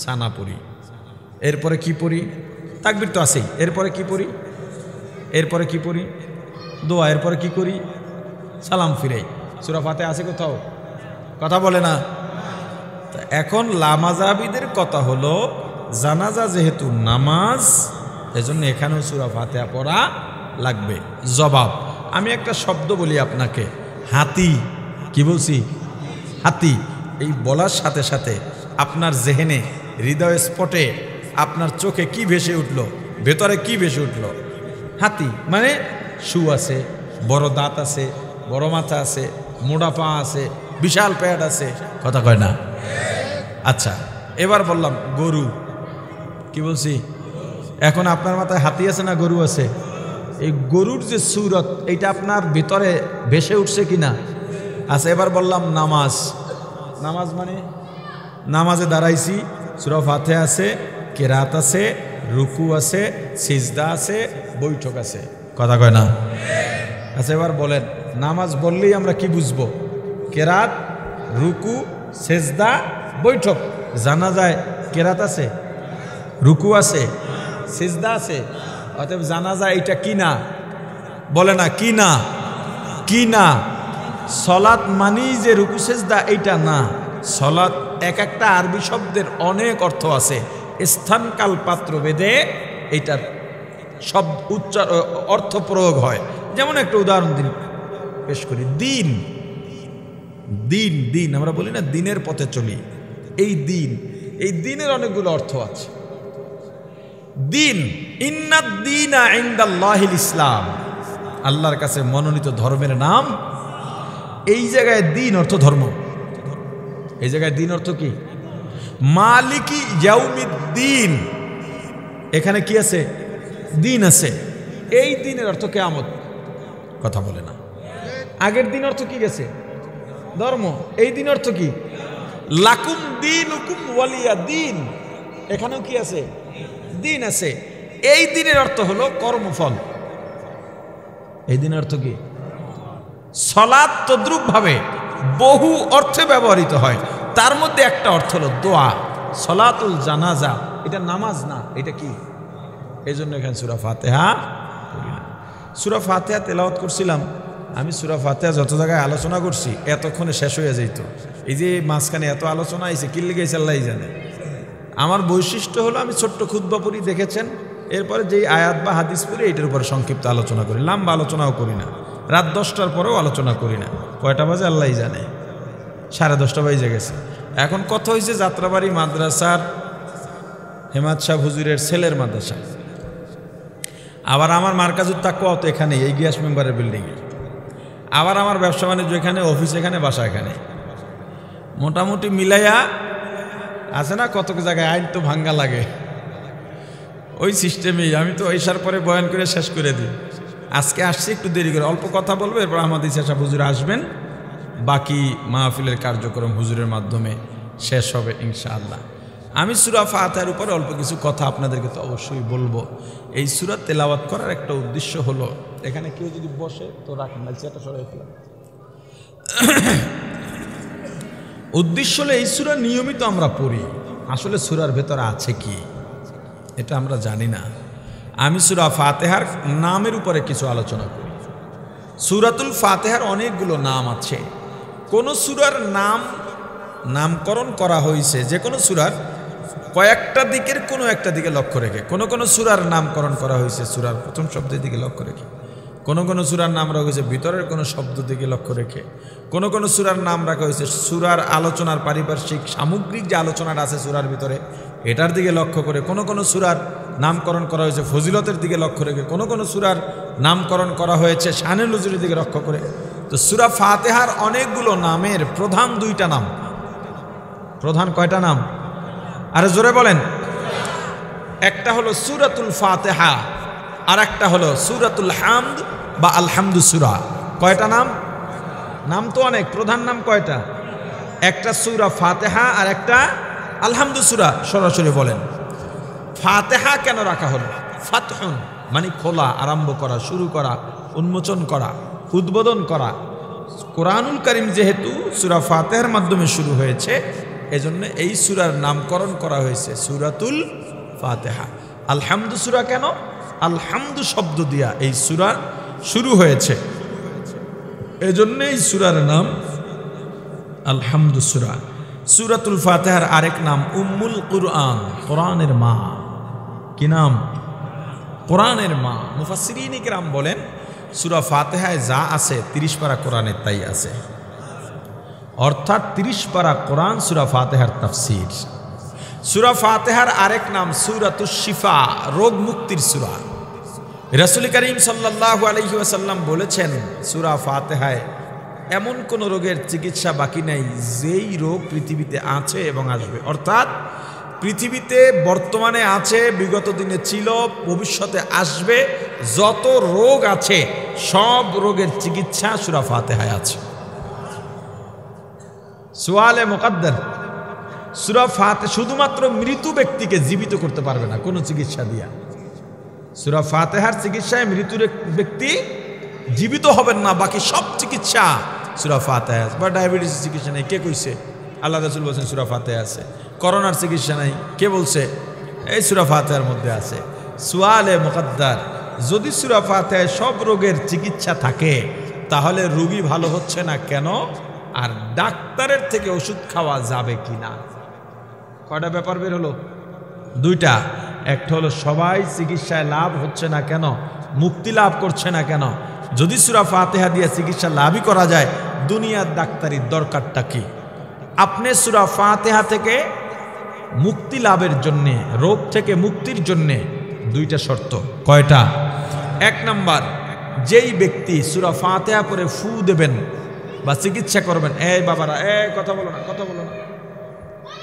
সানা পড়ি। এরপরে কি পড়ি? তাকবীর তো আছেই, এরপরে কি পড়ি? এরপরে কি পড়ি? দোয়া। এরপরে কি করি? সালাম ফিরাই। সূরা ফাতিহা আছে কোথাও? কথা বলে না। এখন লামাজাবিদের কথা হলো, জানাজা যেহেতু নামাজ, এজন্য এখানেও সূরা ফাতিহা পড়া লাগবে। জবাব, আমি একটা শব্দ বলি আপনাকে, হাতি। কি বলছি? হাতি। এই বলার সাথে সাথে আপনার জেহেনে, হৃদয় স্পটে, আপনার চোখে কি ভেসে উঠল, ভেতরে কি ভেসে উঠল? হাতি মানে শু আছে, বড় দাঁত আছে, বড় মাথা আছে, মোটা পা আছে, বিশাল পেট আছে। কথা কয় না? আচ্ছা এবার বললাম গরু। কি বলছি? এখন আপনার মাথায় হাতি আছে না গরু আছে? এই গরুর যে সুরত, এইটা আপনার ভিতরে ভেসে উঠছে কিনা? আচ্ছা এবার বললাম নামাজ। নামাজ মানে নামাজে দাঁড়াইছি, সূরা ফাতিহা আছে, কেরাত আছে, রুকু আছে, সিজদা আছে, বৈঠক আছে। কথা কয় না? আচ্ছা এবার বলেন, নামাজ বললেই আমরা কি বুঝবো? কেরাত, রুকু, সেজদা বৈঠক। জানা যায় কেরাত আছে, রুকু আছে, সেজদা আছে। অতএব জানা যায় এটা কি না, বলে না কি না, কি না। সলাৎ মানি যে রুকু সেজদা এইটা না। সলাৎ এক একটা আরবি শব্দের অনেক অর্থ আছে, স্থান কাল পাত্র ভেদে এইটার শব্দ উচ্চার অর্থ প্রয়োগ হয়। যেমন একটা উদাহরণ দিন পেশ করি, দিন। দিন দিন আমরা বলি না দিনের পথে চলি, এই দিন, এই দিনের অনেকগুলো অর্থ আছে। দিন, ইন্নাদ দীনা ইনদাল্লাহিল ইসলাম, আল্লাহর কাছে মনোনীত ধর্মের নাম। এই জায়গায় দিন অর্থ ধর্ম, এই জায়গায় দিন অর্থ কি? মালিকি ইয়াউমিদ্দিন, এখানে কি আছে? দিন আছে। এই দিনের অর্থ কিয়ামত, কথা বলে না। আগের দিন অর্থ কি গেছে? ধর্ম। এই দিন অর্থ কি? লাকুম দীনুকুম ওয়ালিয়া দিন, এখানেও কি আছে? দিন আছে। এই দিনের অর্থ হলো কর্মফল। এই দিনের অর্থ কি? সালাত তদ্রুপ ভাবে বহু অর্থে ব্যবহৃত হয়, তার মধ্যে একটা অর্থ হলো দোয়া। সালাতুল জানাজা, এটা নামাজ না, এটা কি? এই জন্য এখানে সূরা ফাতিহা পড়ি না। সূরা ফাতিহা তেলাওয়াত করছিলাম আমি। সূরা ফাতিহা যত জায়গায় আলোচনা করছি এতক্ষণে শেষ হয়ে যেত। এই যে মাঝখানে এত আলোচনা আইছে, কি লেগে গেছে আল্লাহই জানে। আমার বৈশিষ্ট্য হলো আমি ছোট্ট খুতবা পড়ি, দেখেছেন। এরপরে যেই আয়াত বা হাদিস পড়ি এইটার উপরে সংক্ষিপ্ত আলোচনা করি, লম্বা আলোচনাও করি না। রাত 10টার পরেও আলোচনা করি না। কয়টা বাজে আল্লাহই জানে, 10:30 বাজে গেছে। এখন কথা হয়েছে যাত্রাবাড়ি মাদ্রাসার হেমাদ শাহ হুজুরের ছেলের মাদ্রাসা। আবার আমার মার্কাজুত তাকওয়া তো এখানে, এই গিয়াস মেম্বারের বিল্ডিংয়ে। আবার আমার ব্যবসা বাণিজ্য এখানে, অফিস এখানে, বাসা এখানে। মোটামুটি মিলাইয়া আছে না কত জায়গায় আইন তো ভাঙ্গা লাগে, ওই সিস্টেমেই আমি তো এসার পরে বয়ান করে শেষ করে দিই। আজকে আসছি একটু দেরি করে, অল্প কথা বলবো, এরপর আমাদের সাহেব হুজুর আসবেন, বাকি মাহফিলের কার্যক্রম হুজুরের মাধ্যমে শেষ হবে ইনশাআল্লাহ। আমি সূরা ফাতিহার উপরে অল্প কিছু কথা আপনাদেরকে তো অবশ্যই বলবো। এই সূরা তেলাওয়াত করার একটা উদ্দেশ্য হলো, এখানে কেউ যদি বসে তো রাখেন না, সেটা সরাই ফেলাম। উদ্দেশ্য হলো এই সূরা নিয়মিত আমরা পড়ি, আসলে সূরার ভেতরে আছে কি এটা আমরা জানি না। আমি সূরা ফাতিহার নামের উপরে কিছু আলোচনা করি। সূরাতুল ফাতিহার অনেকগুলো নাম আছে। কোন সূরার নামকরণ করা হয়েছে, যে কোনো সূরার কয়েকটা দিকের কোনো একটা দিকে লক্ষ্য রেখে। কোন সূরার নামকরণ করা হয়েছে সূরার প্রথম শব্দের দিকে লক্ষ্য রেখে। কোন সূরার নাম রাখা হয়েছে ভিতরের কোনো শব্দ দিকে লক্ষ্য রেখে। কোন সূরার নাম রাখা হয়েছে সূরার আলোচনার পারিপার্শ্বিক সামগ্রিক যে আলোচনাটা আছে সূরার ভিতরে এটার দিকে লক্ষ্য করে। কোন সূরার নামকরণ করা হয়েছে ফজিলতের দিকে লক্ষ্য রেখে। কোন সূরার নামকরণ করা হয়েছে শানে নজুলের দিকে লক্ষ্য করে। তো সূরা ফাতিহার অনেকগুলো নামের প্রধান 2টা নাম। প্রধান কয়টা নাম? আরে জোরে বলেন। একটা হলো সূরাতুল ফাতিহা, আর একটা হলো সূরাতুল হামদ বা আলহামদু সূরা। কয়টা নাম? নাম তো অনেক, প্রধান নাম কয়টা? একটা সূরা ফাতিহা আর একটা আলহামদু সূরা। সরাসরি বলেন ফাতিহা কেন রাখা হলো? ফাতহুন মানে খোলা, আরম্ভ করা, শুরু করা, উন্মোচন করা, উদ্বোধন করা। কোরআনুল কারীম যেহেতু সূরা ফাতিহার মাধ্যমে শুরু হয়েছে, এজন্য এই সূরার নামকরণ করা হয়েছে সূরাতুল ফাতিহা। আলহামদু সূরা কেন? আলহামদু শব্দ দিয়া এই সূরা শুরু হয়েছে, এজন্য এই সূরার নাম আলহামদু সূরা। সূরাতুল ফাতিহার আরেক নাম উম্মুল কুরআন, কোরআনের মা। কি নাম? কোরআনের মা। মুফাসসিরিন কিরাম বলেন সূরা ফাতিহায় যা আছে 30 পারা কোরআনের তাই আছে, অর্থাৎ 30 পারা কোরআন সূরা ফাতিহার তাফসীর। সূরা ফাতিহার আরেক নাম সূরাতুশ শিফা, রোগ মুক্তির সূরা। রাসূল করিম সাল্লাল্লাহু আলাইহি ওয়াসাল্লাম বলেছেন সূরা ফাতিহায় এমন কোন রোগের চিকিৎসা বাকি নাই যেই রোগ পৃথিবীতে আছে এবং আসবে। অর্থাৎ পৃথিবীতে বর্তমানে আছে, বিগত দিনে ছিল, ভবিষ্যতে আসবে, যত রোগ আছে সব রোগের চিকিৎসা সূরা ফাতিহায় আছে। সুয়ালে মুকাদ্দার, সূরা ফাতিহা শুধুমাত্র মৃত ব্যক্তিকে জীবিত করতে পারবে না কোনো চিকিৎসা দিয়া। সূরা ফাতিহার চিকিৎসায় মৃত ব্যক্তি জীবিত হবেন না, বাকি সব চিকিৎসা সূরা ফাতিহা। বা ডায়াবেটিসের চিকিৎসা নেই, কে কইছে? আল্লাহ রাসূল বলছেন সূরা ফাতিহা আছে। করোনার চিকিৎসা নাই, কে বলছে? এই সূরা ফাতিহার মধ্যে আছে। সুয়ালে মুকদ্দার, যদি সূরা ফাতিহায় সব রোগের চিকিৎসা থাকে তাহলে রোগী ভালো হচ্ছে না কেন, আর ডাক্তারের থেকে ওষুধ খাওয়া যাবে কিনা? কয়টা ব্যাপার বের হলো? দুইটা। একটা হলো সবাই চিকিৎসায় লাভ হচ্ছে না কেন, মুক্তি লাভ করছে না কেন? যদি সূরা ফাতিহা দিয়ে চিকিৎসা লাভই করা যায়, দুনিয়ার ডাক্তারির দরকারটা কি? আপনি সূরা ফাতিহা থেকে মুক্তি লাভের জন্যে, রোগ থেকে মুক্তির জন্যে দুইটা শর্ত। কয়টা? এক নাম্বার, যেই ব্যক্তি সূরা ফাতিহা পড়ে ফু দেবেন বা চিকিৎসা করবেন, এই বাবারা কথা বলো না, কথা বলো না,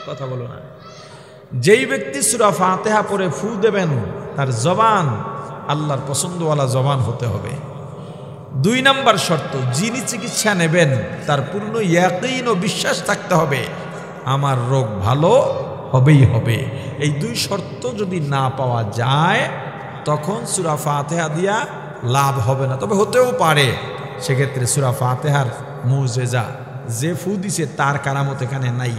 কথা বলো না। যেই ব্যক্তি সূরা ফাতিহা পড়ে ফু দেবেন তার জবান আল্লাহর পছন্দওয়ালা জবান হতে হবে। দুই নাম্বার শর্ত, যিনি চিকিৎসা নেবেন তার পূর্ণ ইয়াকিন ও বিশ্বাস থাকতে হবে আমার রোগ ভালো হবেই হবে। এই দুই শর্ত যদি না পাওয়া যায় তখন সূরা ফাতিহা দিয়া লাভ হবে না। তবে হতেও পারে, সেক্ষেত্রে সূরা ফাতিহার মুজেজা, যে ফু দিছে তার কারামত এখানে নাই।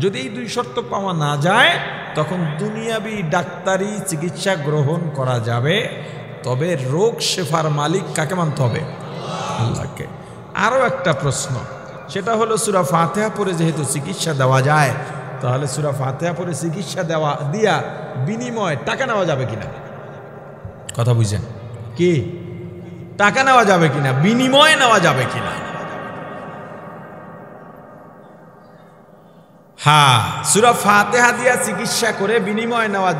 যদি এই দুই শর্ত পাওয়া না যায় তখন দুনিয়াবি ডাক্তারি চিকিৎসা গ্রহণ করা যাবে, তবে রোগ শেফার মালিক কাকে মানতে হবে? আল্লাহকে। আরও একটা প্রশ্ন, সেটা হলো সূরা ফাতিহা পড়ে যেহেতু চিকিৎসা দেওয়া যায়, তাহলে সূরা ফাতিহা পড়ে চিকিৎসা দিয়া বিনিময়ে টাকা নেওয়া যাবে কিনা? কথা বুঝছেন কি? টাকা নেওয়া যাবে কিনা, বিনিময়ে নেওয়া যাবে কিনা? হ্যাঁ, সূরা ফাতিহা দিয়া চিকিৎসা করে বিনিময় নেওয়া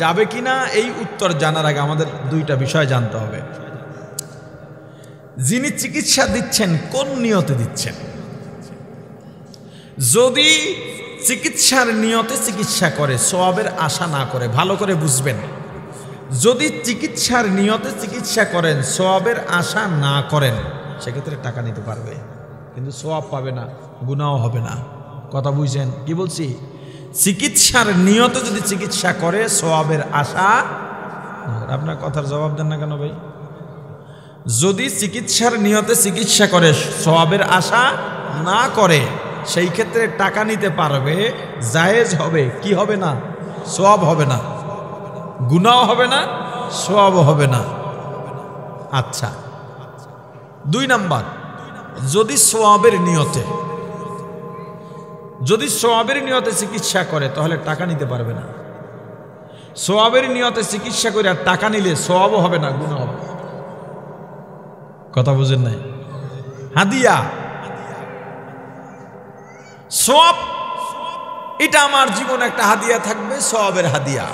যাবে কিনা, এই উত্তর জানার আগে আমাদের দুইটা বিষয় জানতে হবে। যিনি চিকিৎসা দিচ্ছেন কোন নিয়তে দিচ্ছেন? যদি চিকিৎসার নিয়তে চিকিৎসা করে, সওয়াবের আশা না করে, ভালো করে বুঝবেন, যদি চিকিৎসার নিয়তে চিকিৎসা করেন, সওয়াবের আশা না করেন, সেক্ষেত্রে টাকা নিতে পারবে, কিন্তু সওয়াব পাবে না, গুনাহও হবে না। কথা বুঝছেন কি বলছি? চিকিৎসার নিয়তে যদি চিকিৎসা করে, সওয়াবের আশা, আপনার কথার জবাব দেন না কেন ভাই? যদি চিকিৎসার নিয়তে চিকিৎসা করে, সওয়াবের আশা না করে, সেই ক্ষেত্রে টাকা নিতে পারবে, জায়েজ হবে, কি হবে না? সওয়াব হবে না, গুনাহ হবে না, সওয়াব হবে না। আচ্ছা, দুই নাম্বার, যদি সওয়াবের নিয়তে চিকিৎসা করে তাহলে টাকা নিতে পারবে না। সওয়াবের নিয়তে চিকিৎসা করে আর টাকা নিলে সওয়াবও হবে না, গুনাহ হবে। কথা বুঝেন নাই? হাদিয়া, সওয়াব, এটা আমার জীবনে একটা হাদিয়া থাকবে, সওয়াবের হাদিয়া।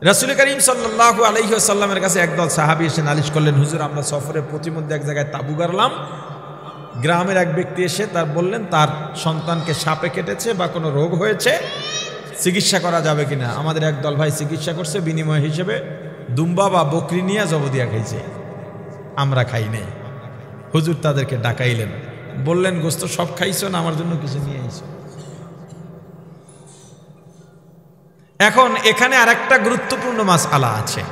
রাসূল করিম সাল্লাল্লাহু আলাইহি ওয়াসাল্লামের কাছে একদল সাহাবী এসে নালিশ করলেন, হুজুর আমরা সফরে প্রতিমধ্যে এক জায়গায় তাঁবু গাড়লাম, গ্রামের এক ব্যক্তি এসে তার বললেন তার সন্তানকে সাপে কেটেছে বা কোনো রোগ হয়েছে, চিকিৎসা করা যাবে কিনা। আমাদের একদল ভাই চিকিৎসা করছে, বিনিময় হিসেবে দুম্বা বা বকরি নিয়ে জবদিয়া খাইছে, আমরা খাই নাই। হুজুর তাদেরকে ডাকাইলেন, বললেন গোস্ত সব খাইছো না, আমার জন্য কিছু নিয়ে আইছো। এখন এখানে আরেকটা গুরুত্বপূর্ণ মাসআলা আছে।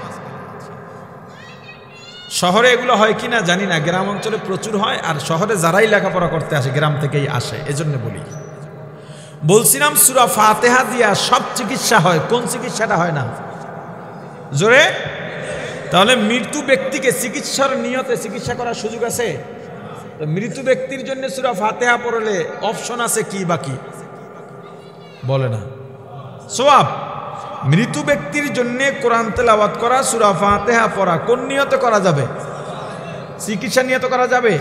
শহরে এগুলো হয় কিনা জানি না, গ্রাম অঞ্চলে প্রচুর হয়, আর শহরে যারাই লেখাপড়া করতে আসে গ্রাম থেকেই আসে, এজন্য বলছিলাম সূরা ফাতিহা দিয়া সব চিকিৎসা হয়, কোন চিকিৎসাটা হয় না? জোরে। তাহলে মৃত্যু ব্যক্তিকে চিকিৎসার নিয়তে চিকিৎসা করার সুযোগ আছে? তো মৃত্যু ব্যক্তির জন্য সূরা ফাতিহা পড়লে অপশন আছে কি বাকি? বলে না। সওয়াব। মৃত্যু ব্যক্তির জন্য কোরআন তেলাওয়াত করা, সূরা ফাতিহা পড়া কোন নিয়তে করা যাবে? চিকিৎসা নিয়তে করা যাবে?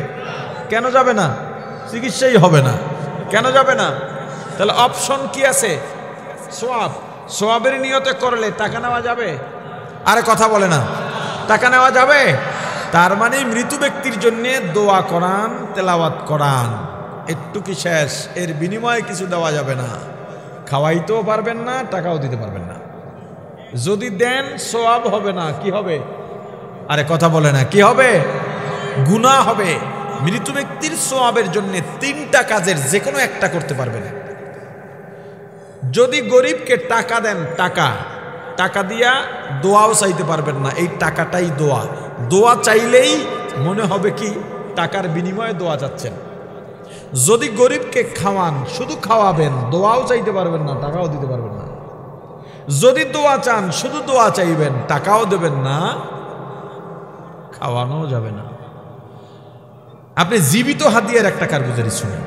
কেন যাবে না? চিকিৎসাই হবে না, কেন যাবে না? তাহলে অপশন কি আছে? সওয়াব। সওয়াবের নিয়তে করলে টাকা নেওয়া যাবে? আরে কথা বলে না, টাকা নেওয়া যাবে। তার মানে মৃত ব্যক্তির জন্য দোয়া কোরআন তেলাওয়াত কোরআন, একটু কি শেষ? এর বিনিময়ে কিছু দেওয়া যাবে না, খাওয়াইতেও পারবেন না, টাকাও দিতে পারবেন না। যদি দেন সওয়াব হবে না, কি হবে? আরে কথা বলে না, কি হবে? গুনাহ হবে। মৃত ব্যক্তির সওয়াবের জন্য তিনটা কাজের যে কোনো একটা করতে পারবেন। যদি গরিবকে টাকা দেন, টাকা দিয়া দোয়াও চাইতে পারবেন না, এই টাকাটাই দোয়া। দোয়া চাইলেই মনে হবে কি টাকার বিনিময়ে দোয়া চাচ্ছেন। যদি গরিবকে খাওয়ান, শুধু খাওয়াবেন, দোয়াও চাইতে পারবেন না, টাকাও দিতে পারবেন না। যদি দোয়া চান, শুধু দোয়া চাইবেন, টাকাও দেবেন না, খাওয়ানো যাবে না। আপনি জীবিত হাদিয়ার একটা কারগুজারি শুনেন।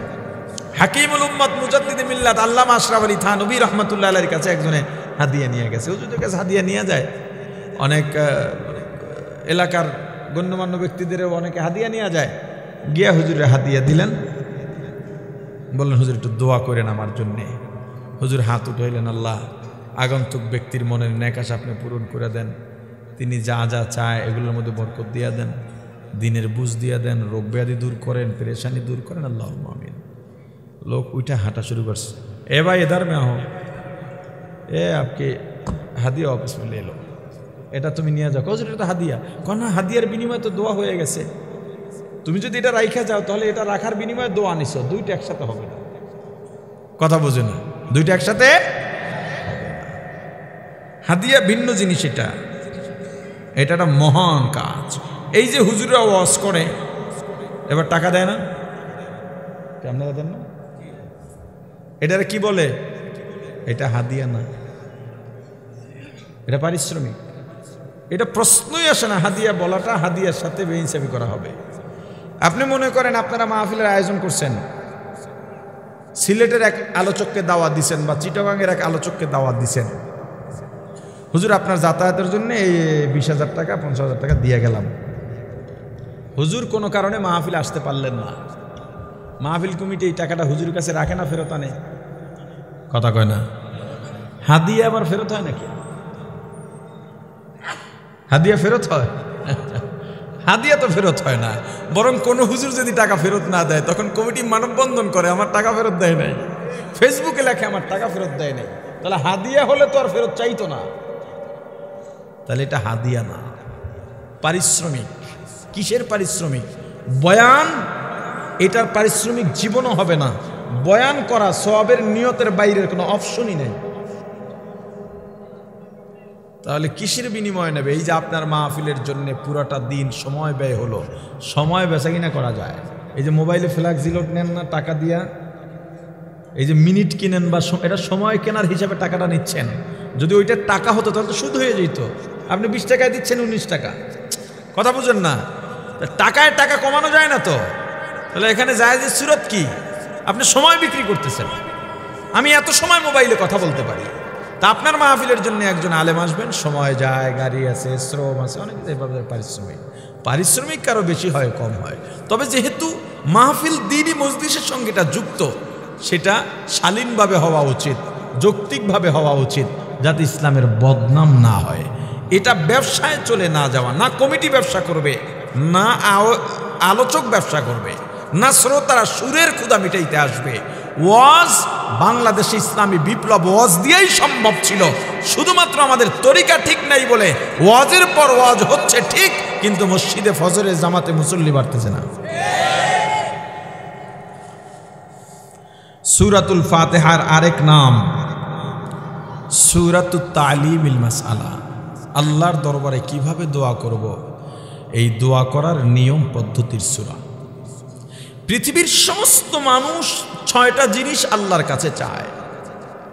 হাকিমুল উম্মত মুজাদ্দিদে মিল্লাত আল্লামা আশরাফ আলী থানভী রাহমাতুল্লাহ আলাইহির কাছে একজনে হাদিয়া নিয়ে গেছে। হুজুরের কাছে হাদিয়া নিয়ে যায়, অনেক এলাকার গণ্যমান্য ব্যক্তিদেরও অনেকে হাদিয়া নিয়ে যায়। গিয়া হুজুরের হাদিয়া দিলেন, বললেন হুজুর একটু দোয়া করেন আমার জন্যে। হুজুর হাত উঠাইলেন, আল্লাহ আগন্তুক ব্যক্তির মনের নেক আশা আপনি পূরণ করে দেন, তিনি যা যা চায় এগুলোর মধ্যে বরকত দিয়া দেন, দিনের বুঝ দিয়া দেন, রোগ ব্যাধি দূর করেন, পেরেশানি দূর করেন, আল্লাহুম্মা আমিন। লোক উঠা হাঁটা শুরু করছে, এ ভাই এদার মে আহো, এ আপকে হাদিয়া অফিস में ले लो, এটা তুমি নিয়ে যাও। হুজুর এটা হাদিয়া। কোন না, হাদিয়ার বিনিময়ে তো দোয়া হয়ে গেছে, তুমি যদি এটা রাইখা যাও তাহলে এটা রাখার বিনিময়ে দোয়া নিছো, দুইটা একসাথে হবে না। কথা বোঝে না, দুইটা একসাথে হাদিয়া ভিন্ন জিনিস, এটা এটা একটা মহান কাজ। এই যে হুজুররা ওয়াজ করে, এবার টাকা দেয় না, আপনারা দেন না, এটার কি বলে? এটা হাদিয়া না, এটা পারিশ্রমিক। এটা প্রশ্নই আসে না হাদিয়া বলাটা, হাদিয়ার সাথে বেইনসাফি করা হবে। আপনি মনে করেন আপনারা মাহফিলের আয়োজন করছেন, সিলেটের এক আলোচককে দাওয়াত দিচ্ছেন বা চিটাগাংয়ের এক আলোচককে দাওয়াত দিচ্ছেন, হুজুর আপনার যাতায়াতের জন্য এই 20,000 টাকা 50,000 টাকা দিয়ে গেলাম। হুজুর কোনো কারণে মাহফিল আসতে পারলেন না, মাহফিল কমিটি এই টাকাটা হুজুরের কাছে রাখে না, ফেরত আনে? কথা কয় না। হাদিয়া আবার ফেরত হয় নাকি? হাদিয়া ফেরত হয়? হাদিয়া তো ফেরত হয় না, বরং কোনো হুজুর যদি টাকা ফেরত না দেয় তখন কমিটি মানববন্ধন করে আমার টাকা ফেরত দেয় নাই, ফেসবুকে লেখে আমার টাকা ফেরত দেয় নাই। তাহলে হাদিয়া হলে তো আর ফেরত চাইতো না, তাহলে এটা হাদিয়া না, পারিশ্রমিক। কিসের পারিশ্রমিক? বয়ান, এটার পারিশ্রমিক জীবনও হবে না। বয়ান করা সওয়াবের নিয়তের বাইরের কোনো অপশনই নেই। তাহলে কিসের বিনিময় নেবে? এই যে আপনার মাহফিলের জন্য পুরাটা দিন সময় ব্যয় হলো, সময় বেচা কিনা করা যায়। এই যে মোবাইলে ফ্ল্যাক্স জিলোট নেন না টাকা দিয়া, এই যে মিনিট কিনেন বা এটা সময় কেনার হিসাবে টাকাটা নিচ্ছেন। যদি ওইটা টাকা হতো তাহলে তো সুদ হয়ে যেত। আপনি 20 টাকায় দিচ্ছেন 19 টাকা, কথা বুঝেন না? টাকায় টাকা কমানো যায় না তো। তাহলে এখানে জায়েজের সুরত কি? আপনি সময় বিক্রি করতেছেন। আমি এত সময় মোবাইলে কথা বলতে পারি, তা আপনার মাহফিলের জন্য একজন আলেম আসবেন, সময় যায়, গাড়ি আছে, শ্রম আছে, অনেক পারিশ্রমিক। পারিশ্রমিক কারো বেশি হয় কম হয়, তবে যেহেতু মাহফিল দ্বীনি মজলিসের সঙ্গে এটা যুক্ত, সেটা শালীনভাবে হওয়া উচিত, যৌক্তিকভাবে হওয়া উচিত, যাতে ইসলামের বদনাম না হয়। এটা ব্যবসায় চলে না যাওয়া, না কমিটি ব্যবসা করবে, না আলোচক ব্যবসা করবে, না শ্রোতারা সুরের ক্ষুধা মিটাইতে আসবে। ওয়াজ বাংলাদেশে ইসলামী বিপ্লব ওয়াজ দিয়েই সম্ভব ছিল, শুধুমাত্র আমাদের তরিকা ঠিক নাই বলে ওয়াজের পর ওয়াজ হচ্ছে ঠিক, কিন্তু মসজিদে ফজরের জামাতে মুসল্লি বাড়তেছে না। সূরাতুল ফাতিহার আরেক নাম সূরাতুত তালিমিল মাসআলা। আল্লাহর দরবারে কিভাবে দোয়া করব, এই দোয়া করার নিয়ম পদ্ধতির সূরা। পৃথিবীর সমস্ত মানুষ 6টা জিনিস আল্লাহর কাছে চায়,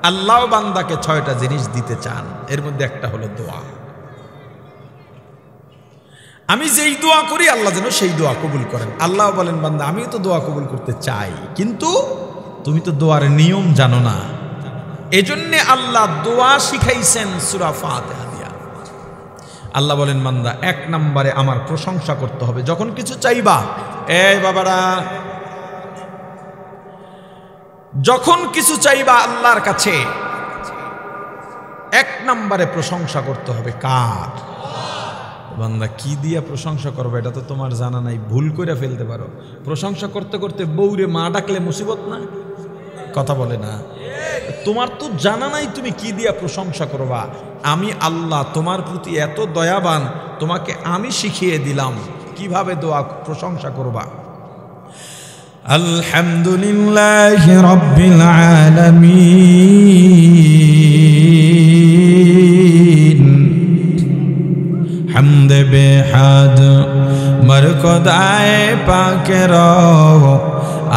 আল্লাহ বান্দাকে 6টা জিনিস দিতে চান, এর মধ্যে একটা হলো দোয়া। আমি যেই দোয়া করি আল্লাহ যেন সেই দোয়া কবুল করেন। আল্লাহ বলেন, বান্দা আমি তো দোয়া কবুল করতে চাই, কিন্তু তুমি তো দোয়ার নিয়ম জানো না। এজন্যে আল্লাহ দোয়া শিখাইছেন সূরা ফাতিহা দিয়া। আল্লাহ বলেন, বান্দা 1 নম্বরে আমার প্রশংসা করতে হবে। যখন কিছু চাইবা, এই বাবারা, যখন কিছু চাইবা আল্লাহর কাছে 1 নম্বরে প্রশংসা করতে হবে। কার? বান্দা কি দিয়া প্রশংসা করবে এটা তো তোমার জানা নাই, ভুল করে ফেলতে পারো। প্রশংসা করতে করতে বউরে মা ডাকলে মুসিবত না? কথা বলে না? তোমার তো জানা নাই তুমি কি দিয়া প্রশংসা করবা। আমি আল্লাহ তোমার প্রতি এত দয়াবান, তোমাকে আমি শিখিয়ে দিলাম কিভাবে দোয়া প্রশংসা করবা। আলহামদুলিল্লাহি রাব্বিল আলামিন হামদে বেহাদ মরকদায়ে পাকের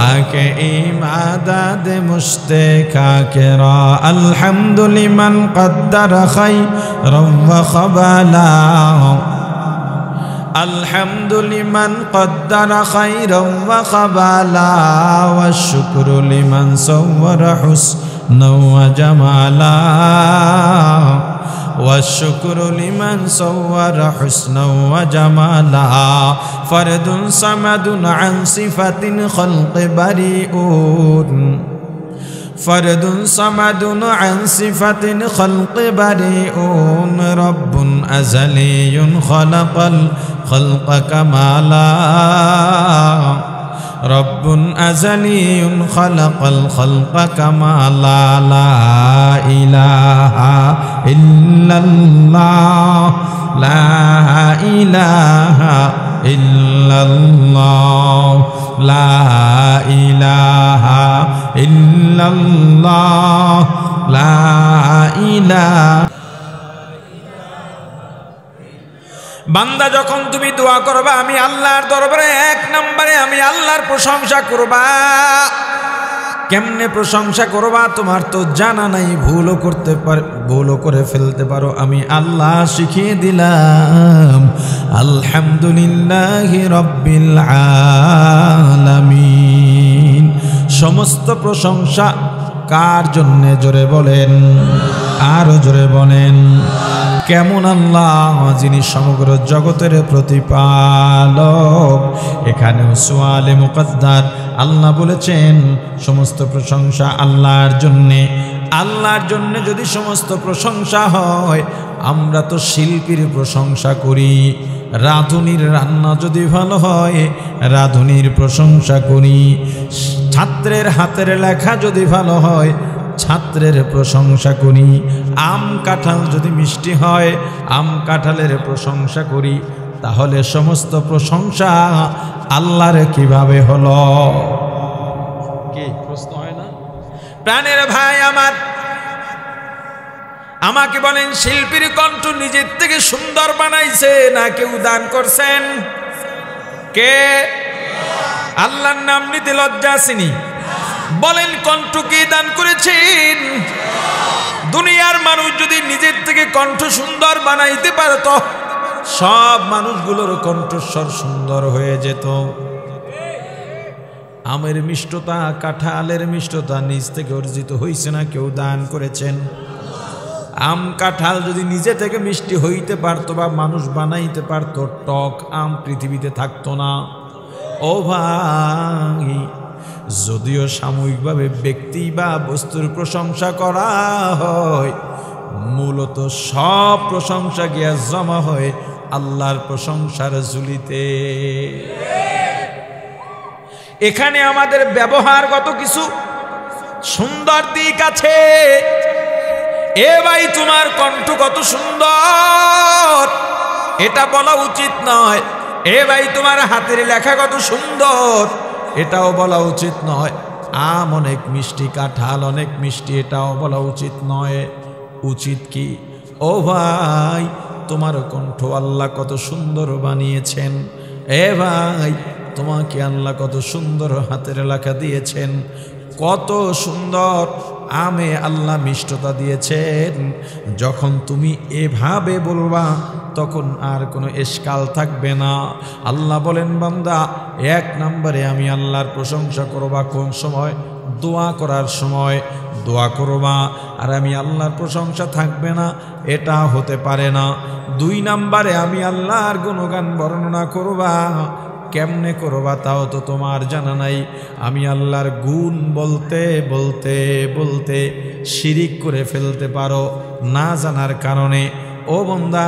আকে ইমাদাদ মুশতাকাকেরা আলহামদু লিমান কদ্দারা খায়রাম ওয়া খাবালা الحمد لمن قدر خيرا وقبالا والشكر لمن صور حسنا وجمالا والشكر لمن صور حسنا وجمالا فرد صمد عن صفة خلق بريء فرد صمد عن صفة خلق بريء رب أزلي خلق الخلق كمالا رب أزلي خلق الخلق كمالا لا إله إلا الله لا إله إلا الله لا إله إلا الله لا إله বান্দা যখন তুমি দোয়া করবা আমি আল্লাহর দরবারে এক নম্বরে আমি আল্লাহর প্রশংসা করবা কেমনে প্রশংসা করবা তোমার তো জানা নাই ভুলও করে ফেলতে পারো আমি আল্লাহ শিখিয়ে দিলাম আলহামদুলিল্লাহি রাব্বিল আলামিন সমস্ত প্রশংসা কার জন্য জোরে বলেন আরো জোরে বলেন কেমন আল্লাহ যিনি সমগ্র জগতের প্রতিপালক এখানেও সুয়ালে মুকদ্দার আল্লাহ বলেছেন সমস্ত প্রশংসা আল্লাহর জন্য যদি সমস্ত প্রশংসা হয় আমরা তো শিল্পীর প্রশংসা করি রাঁধুনির রান্না যদি ভালো হয় রাঁধুনির প্রশংসা করি ছাত্রের হাতের লেখা যদি ভালো হয় ছাত্রের প্রশংসা করি আম কাঁঠাল যদি মিষ্টি হয় আম কাঁঠালের প্রশংসা করি তাহলে সমস্ত প্রশংসা আল্লাহর কিভাবে হলো কি প্রশ্ন হয় না প্রাণের ভাই আমার আমাকে বলেন শিল্পীর কণ্ঠ নিজের থেকে সুন্দর বানাইছে না কেউ দান করছেন কে আল্লাহর নাম নিতে লজ্জা আসেনি বলেন কণ্ঠ কে দান করেছেন দুনিয়ার মানুষ যদি নিজের থেকে কণ্ঠ সুন্দর বানাইতে পারত সব মানুষগুলোর কণ্ঠস্বর সুন্দর হয়ে যেত আমের মিষ্টতা কাঁঠালের মিষ্টতা নিজ থেকে অর্জিত হয়েছে না কেউ দান করেছেন আম কাঁঠাল যদি নিজে থেকে মিষ্টি হইতে পারতো বা মানুষ বানাইতে পারতো টক আম পৃথিবীতে থাকতো না ও ভাই যদিও সাময়িকভাবে ব্যক্তি বা বস্তুর প্রশংসা করা হয় মূলত সব প্রশংসা গিয়া জমা হয় আল্লাহর প্রশংসার ঝুলিতে এখানে আমাদের ব্যবহারগত কিছু সুন্দর দিক আছে এ ভাই তোমার কণ্ঠ কত সুন্দর এটা বলা উচিত নয় এ ভাই তোমার হাতের লেখা কত সুন্দর এটাও বলা উচিত নয় আম অনেক মিষ্টি কাঁঠাল অনেক মিষ্টি এটাও বলা উচিত নয় উচিত কি ও ভাই তোমার কণ্ঠ আল্লাহ কত সুন্দর বানিয়েছেন এ ভাই তোমাকে আল্লাহ কত সুন্দর হাতের লেখা দিয়েছেন কত সুন্দর আমে আল্লাহ মিষ্টতা দিয়েছেন যখন তুমি এভাবে বলবা তখন আর কোনো এশকাল থাকবে না আল্লাহ বলেন বান্দা এক নম্বরে আমি আল্লাহর প্রশংসা করবা কোন সময় দোয়া করার সময় দোয়া করবা আর আমি আল্লাহর প্রশংসা থাকবে না এটা হতে পারে না দুই নম্বরে আমি আল্লাহর গুণগান বর্ণনা করবা কেমনে করবা তাও তো তোমার জানা নাই আমি আল্লাহর গুণ বলতে বলতে বলতে শিরিক করে ফেলতে পারো না জানার কারণে ও বান্দা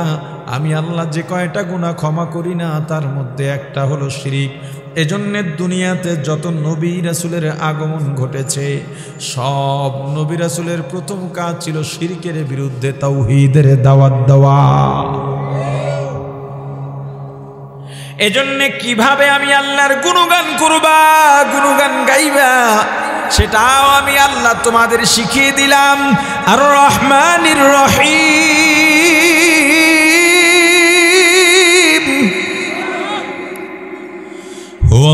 আমি আল্লাহ যে কয়টা গুনাহ ক্ষমা করি না তার মধ্যে একটা হলো শিরিক এজন্য দুনিয়াতে যত নবী রাসূলের আগমন ঘটেছে সব নবী রাসূলের প্রথম কাজ ছিল শিরকের বিরুদ্ধে তাওহীদের দাওয়াত দেওয়া এজন্য কিভাবে আমি আল্লাহর গুণগান করবা গুণগান গাইবা সেটাও আমি আল্লাহ তোমাদের শিখিয়ে দিলাম আর রহমানির রহিম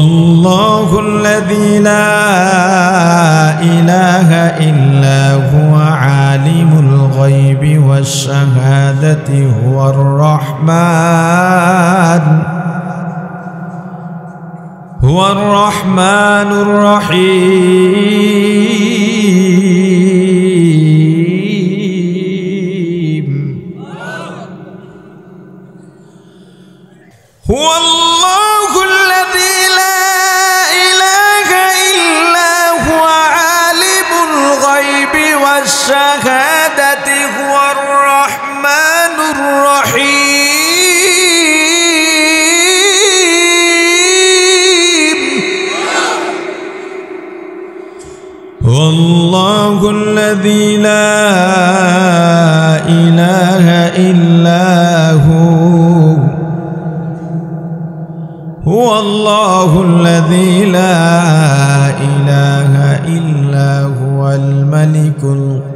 الله الذي لا إله إلا هو عالم الغيب والشهادة هو الرحمن الرحيم هو الله الذي لا إله إلا هو عالم الغيب والشهادة هو الرحمن الرحيم هو الله الذي لا إله إلا هو الله الذي لا إله إلا هو الملك القدوس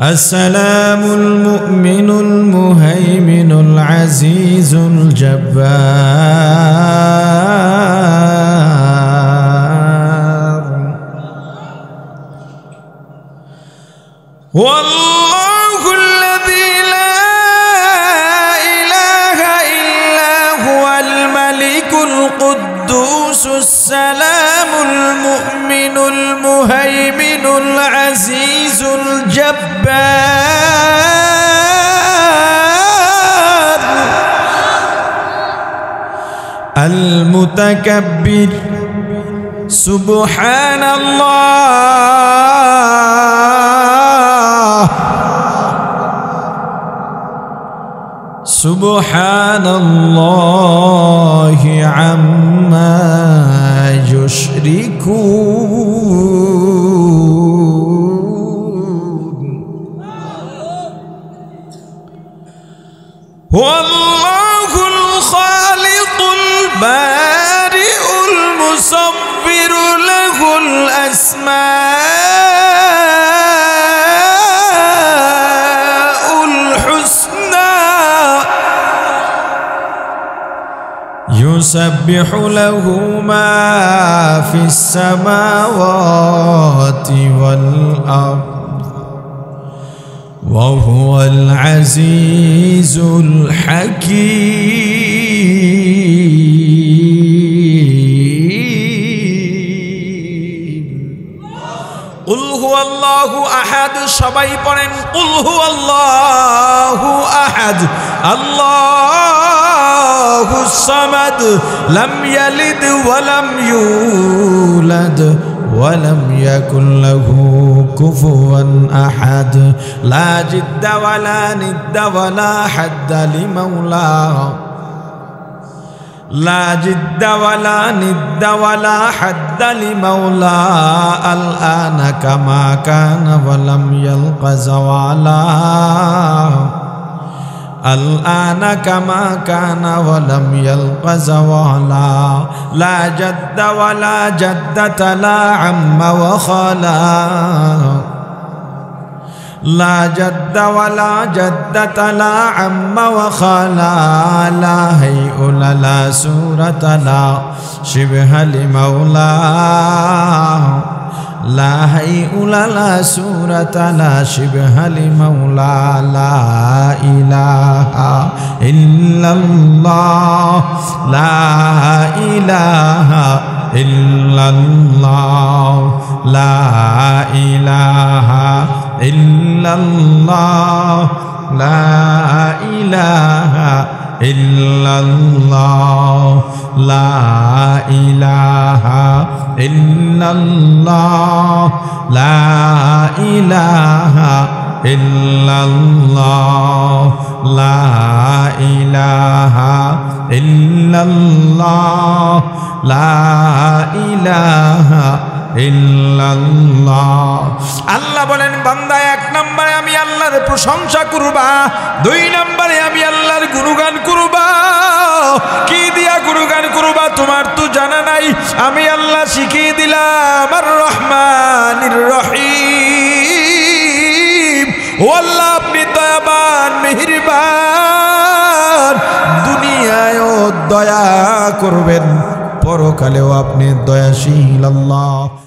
السلام المؤمن المهيمن العزيز الجبار والله الذي لا إله إلا هو الملك القدوس السلام المؤمن المهيمن العزيز الجبار المتكبر سبحان الله سبحان الله عما يشركون هو الله الخالق البارئ المصور له الأسماء الحسنى يسبح له ما في السماوات والأرض وهو العزيز الحكيم قل هو الله أحد সবাই পড়েন قل هو الله أحد الله الصمد لم يلد ولم يولد ولم يكن له كفوا أحد لا جد ولا ند ولا حد لمولاه لا جد ولا ند ولا حد لمولاه الآن كما كان ولم يلق زوالا الآن كما كان ولم يلق زوالا لا جد ولا جدة لا عم وخلا لا جد ولا جدة لا عم وخلا لا هيئ لا سورة لا شبه لمولاه لا هيئ لا سورة لا شبه لمولى لا إله إلا الله لا إله إلا الله لا إله إلا الله لا إله إلا الله لا إله إلا الله لا إله إلا الله لا إله إلا الله لا إله إلا الله আল্লাহ বলেন বান্দা এক নম্বরে আমি আল্লাহর প্রশংসা করবা দুই নম্বরে আমি আল্লাহর গুণগান করবা কি দিয়া গুণগান করবা তোমার তো জানা নাই আমি আল্লাহ শিখিয়ে দিলাম আর রহমানির রহিম ও আল্লাহ আপনি দয়াবান মেহেরবান দয়া করবেন, পরকালেও আপনি দয়াশীল আল্লাহ।